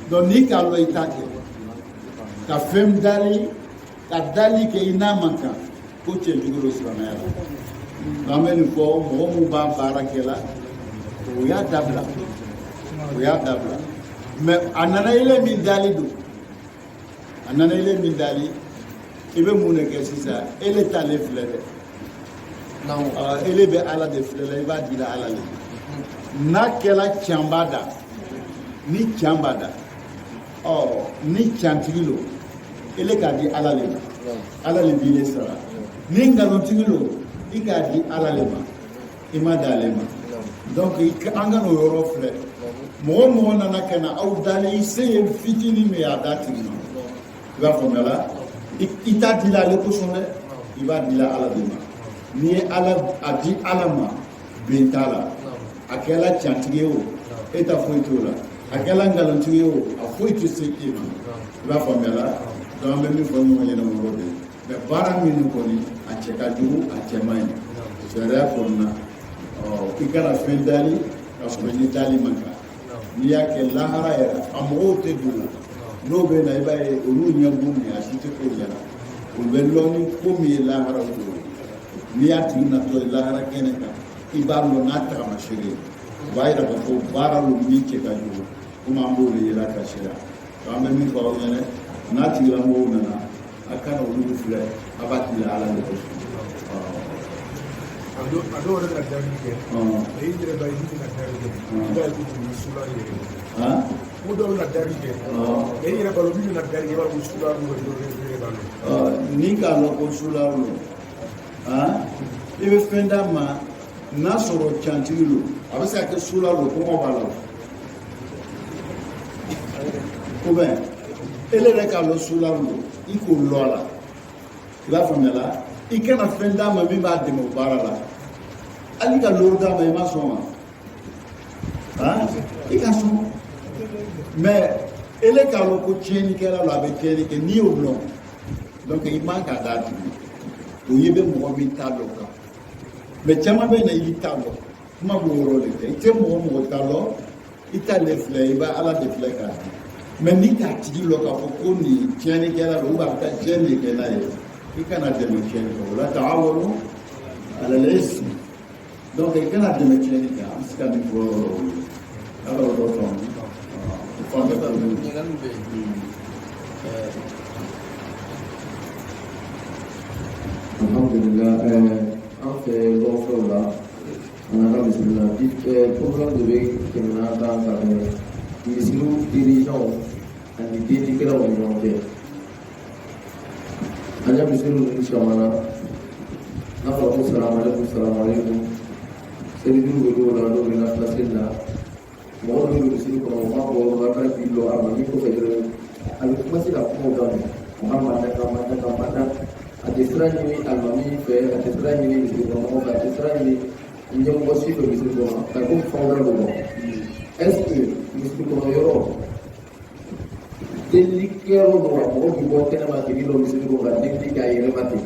donc n'i k'a lɔ i t'a kɛ ka fɛn dali ka dali kɛ i n'a man kan ko cɛjugu do silamɛya la an bɛ nin fɔ mɔgɔ minnu b'a baara kɛ la o y'a dabila mais a nana ile min dali do i bɛ mun de kɛ sisan ele t'ale filɛ dɛ ele bɛ ala de filɛ la i b'a di ala le n'a kɛra can b'a da ni can b'a da ni cantigi lo ele k'a di ala le ma ala le b'i le sara ni nkalonitigi lo i k'a di ala le ma i ma da ale ma donc an ka n'o yɔrɔ filɛ mɔgɔ mɔgɔ nana ka na aw dalen i se ye fitinin min ye a da tigi ma i b'a faamuya la i t'a dila ale kosɔn dɛ i b'a dila ala de ma n'i ye a di ala ma ben t'a la a kɛla cantigi ye o e ta foyi t'o la a kɛla nkalonitigi ye o a foyi tɛ se e ma i b'a faamuya la donc an bɛ min fɔ ɲɔgɔn ɲɛna o yɔrɔ de mais baara minnu kɔni a cɛ ka jugu a cɛ man ɲi sariya kɔnɔna i kana fɛn dali ka sɔrɔ ni dali man kan n'i y'a kɛ lahara yɛrɛ a mɔgɔw tɛ don la n'o bɛ na i b'a ye olu ɲɛ b'u minɛ a si tɛ ko ɲɛna u bɛ lɔn ni ko min ye lahara don n'i y'a tigi natɔ ye lahara kɛnɛ kan i b'a lɔn n'a tagamasere ye o b'a yira k'a fɔ baara lo min cɛ ka jugu komi an b'o de yira ka sera an bɛ min fɔ aw ɲɛna n'a tigilamɔgɔw nana a kana olu filɛ a b'a tigi ala de ko a dɔw yɛrɛ ka dabi kɛ i yɛrɛ b'a ye i ka dabi kɛ i b'a ye ko tuguni sula yɛrɛ ko dɔw bɛna dabi kɛ i yɛrɛ b'a dɔn min bɛna dabi kɛ i b'a fɔ sula dɔw b'a dɔn ni k'a lɔn ko sula lo i bɛ fɛn d'a ma n'a sɔrɔ cantigi lo a bɛ se ka kɛ sula lo kɔngɔ b'a la ou bien ele yɛrɛ k'a lɔn sula lo i k'o lɔ a la i b'a faamuya la i kana fɛn d'a ma min b'a dɛmɛ o baara la hali ka lori d'a ma i ma sɔn ma i ka sɔn mais ele k'a lɔn ko tiɲɛnikɛla lo a bɛ tiɲɛni kɛ n'i y'o lɔn donc i man ka d'a tigi o ye bɛ mɔgɔ min t'a dɔn kan mais caman bɛ na i b'i t'a dɔn kuma b'o yɔrɔ de kɛ i tɛ mɔgɔ t'a dɔn i t'ale filɛ i b'a ala de filɛ k'a di mais n'i t'a tigi lɔ k'a fɔ ko nin tiɲɛnikɛla lo ou bien a bɛ taa tiɲɛni de kɛ n'a ye i kana dɛmɛ tiɲɛni kan o la ta'awanu ala al-ismi donc i kana dɛmɛ tiɲɛni kan an bɛ se ka nin fɔ yɔrɔ o ye ala y'o dɔ faamu o fan bɛɛ ka alhamdulillah an fɛ lɔfɛw la an ka bisimila programme de bɛ tɛmɛna kan ka misiriw dirigeants ani deetikɛlaw ni ɲɔgɔn cɛ an y'a misiriw ninnu caman na n'a fɔra ko salamaleykum selijiw bɛ dɔw la dɔw bɛ na filasi la mɔgɔ dɔw bɛ misiri kɔnɔ o ma bɔ o ma k'a k'i lɔ a ma min kɔfɛ dɔrɔn a bɛ kuma se ka kumaw daminɛ o ma mada a tɛ sira ɲini alimami fɛ a tɛ sira ɲini misiri kɔnɔmɔgɔw fɛ a tɛ sira ɲini ɲɛmɔgɔ si fɛ misiri kɔnɔ ka komi fɛn wɛrɛ bɛ bɔ est ce que misiri kɔnɔ yɔrɔ delikɛyɔrɔ dɔ la mɔgɔ bɛ bɔ kɛnɛma tigi dɔ misiri kɔnɔ ka delili k'a yɛrɛ ma ten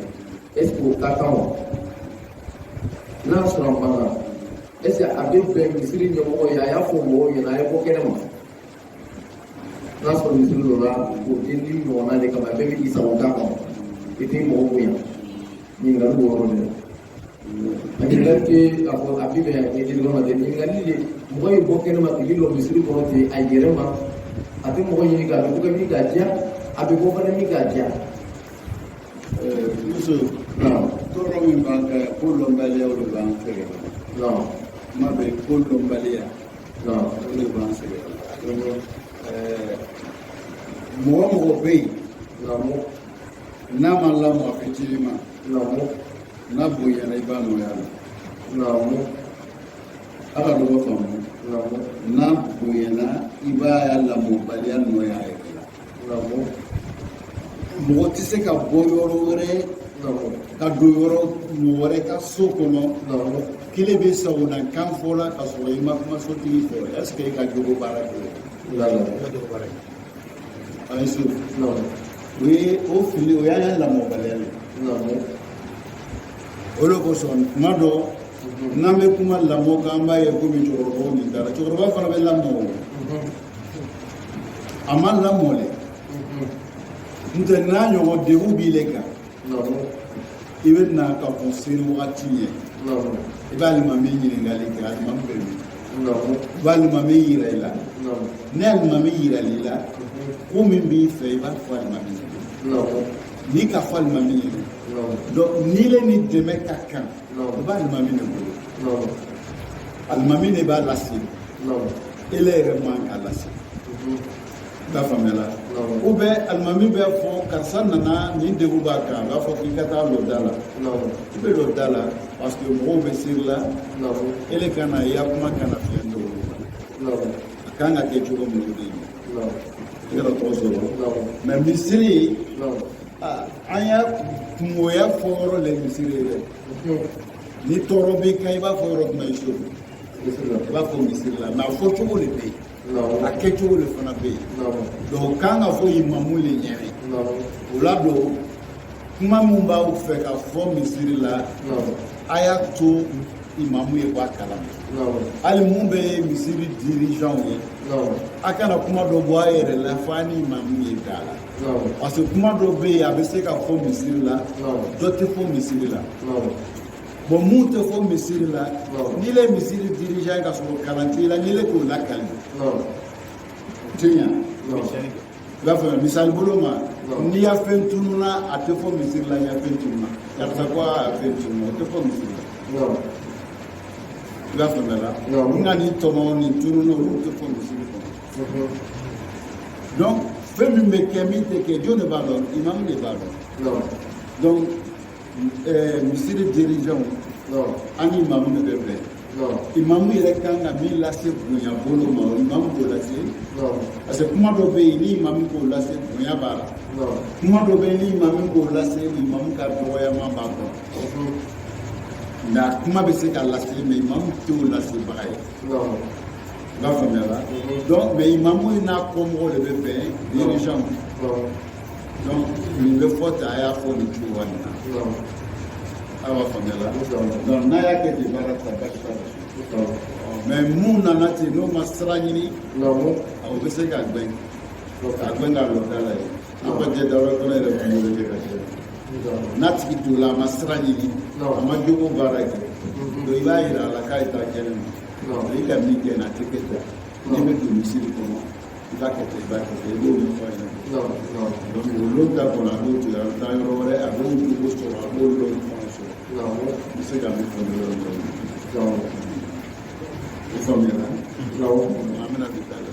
est ce que o ka kan wa n'a sɔrɔ a man kan est ce que a bɛ bɛn misiri ɲɛmɔgɔ ye a y'a fɔ mɔgɔw ɲɛna a ye bɔ kɛnɛma n'a sɔrɔ misiri dɔ la o delili ɲɔgɔnna de kama bɛɛ bɛ k'i sago k'a kɔnɔ i tɛ mɔgɔ bonya ɲininkali b'o yɔrɔ de la a ɲininkali tɛ a fɔ a bɛ bɛn delili ma dɛ ɲininkali de mɔgɔ ye bɔ kɛnɛma tigi dɔ misiri kɔnɔ ten a yɛrɛ ma a tɛ mɔgɔ ɲini k'a bɛ ko min k'a diya a bɛ bɔ fana min k'a diya. Muso tɔɔrɔ min b'an kɛ ko lɔnbaliyaw de b'an sɛgɛn kuma bɛ ko lɔnbaliya o de b'an sɛgɛn mɔgɔ bɛ yen n'a ma lamɔ a fitinin ma n'a bonyana i b'a nɔgɔya la ala dɔgɔ faamu n'a bonyana i b'a lamɔbaliya nɔgɔya yɛrɛ la mɔgɔ tɛ se ka bɔ yɔrɔ wɛrɛ ka don yɔrɔ wɛrɛ ka so kɔnɔ kelen bɛ sagona-kan fɔ la ka sɔrɔ i ma kuma sotigi fɛ est ce que i ka jogo baara kɛ ayi so o ye o fili o y'an lamɔbaliya de o de kosɔn tuma dɔ n'an bɛ kuma lamɔ kan an b'a ye komi cɛkɔrɔbaw nin taara cɛkɔrɔba fana bɛ lamɔ o a ma lamɔ dɛ n'o tɛ n'a ɲɔgɔn degun b'i le kan i bɛ na ka fɔ seli wagati ye i b'a alimami ɲininkali kɛ alimami bɛ min i b'a alimami yira i la ni alimami yirali la ko min b'i fɛ i b'a fɔ alimami n'i ka fɔ alimami ye donc n'i le ni dɛmɛ ka kan i b'a alimami de bolo alimami de b'a lase ele yɛrɛ man k'a lase i b'a faamuya la ou bien alimami bɛ fɔ karisa nana nin degun b'a kan a b'a fɔ k'i ka taa lɔ da la i bɛ lɔ da la parce que mɔgɔw bɛ seri la ele ka na i ya kuma kana fiɲɛ dɔw a kan ka kɛ cogo min de ye i kana tɔgɔ sɔrɔ mais misiri an y'a kungoya fɔ yɔrɔ le misiri ye dɛ ni tɔɔrɔ b'i kan i b'a fɔ yɔrɔ jumɛn so i b'a fɔ misiri la mais a fɔ cogo de bɛ yen a kɛcogo de fana bɛ yen donc kan ka fɔ imamu le ɲɛnɛ o la don kuma min b'aw fɛ ka fɔ misiri la a y'a to imamu ye bɔ a kalama hali mun bɛ misiri dirigeants ye a kana kuma dɔ bɔ a yɛrɛ la f'a ni imamu ye da la parce que kuma dɔ bɛ yen a bɛ se ka fɔ misiri la dɔ tɛ fɔ misiri la bon mun tɛ fɔ misiri la n'i le misiri dirigeant ka sɔrɔ kalan t'i la n'i le k'o lakali tɛ ɲa i b'a fɔ misali bolo ma n'i y'a fɛn tununa a tɛ fɔ misiri la n'i y'a fɛn tununa karisa ko a fɛn tununa o tɛ fɔ misiri la i b'a faamuya la n ka nin tɔmɔ nin tununa olu tɛ fɔ misiri kɔnɔ donc fɛn min bɛ kɛ min tɛ kɛ jɔn de b'a dɔn imamu de b'a dɔn donc misiri dirigeants ani imamu de bɛ bɛn imamu yɛrɛ kan ka min lase bonya bolo ma imamu b'o lase parce que kuma dɔ bɛ yen ni imamu k'o lase bonya b'a la kuma dɔ bɛ yen ni imamu k'o lase imamu ka dɔgɔyama b'a kɔnɔ nka kuma bɛ se ka lase mɛ imamu t'o lasebaga ye i b'a faamuya la donc mais imamu n'a kɔmɔgɔw de bɛ bɛn dirigeants donc nin bɛ fɔ tan a y'a fɔ nin cogoya in na a b'a faamuya la donc n'a y'a kɛ ten baara ta basi t'a la mais mun nana ten n'o ma sira ɲini o bɛ se ka gbɛn ka gbɛn ka lɔ da la ye an ka jɛ dawuda kɔnɔ yɛrɛ kun bɛ kɛ ka cɛ n'a tigi t'o la a ma sira ɲini a ma jogo baara kɛ donc i b'a yira a la k'a ye taa kɛnɛ ma i ka min kɛ na a tɛ kɛ tan n'i bɛ don misiri kɔnɔ i b'a kɛ ten i b'a kɛ ten i b'o ɲɛfɔ a ɲɛna donc olu ta kɔnɔ a b'o to yen a bɛ taa yɔrɔ wɛrɛ a b'o jogo sɔrɔ a b'o lɔn fana sɔrɔ i bɛ se ka min fɔ ne yɔrɔ dɔ ye i faamuyara an bɛna bi taa la.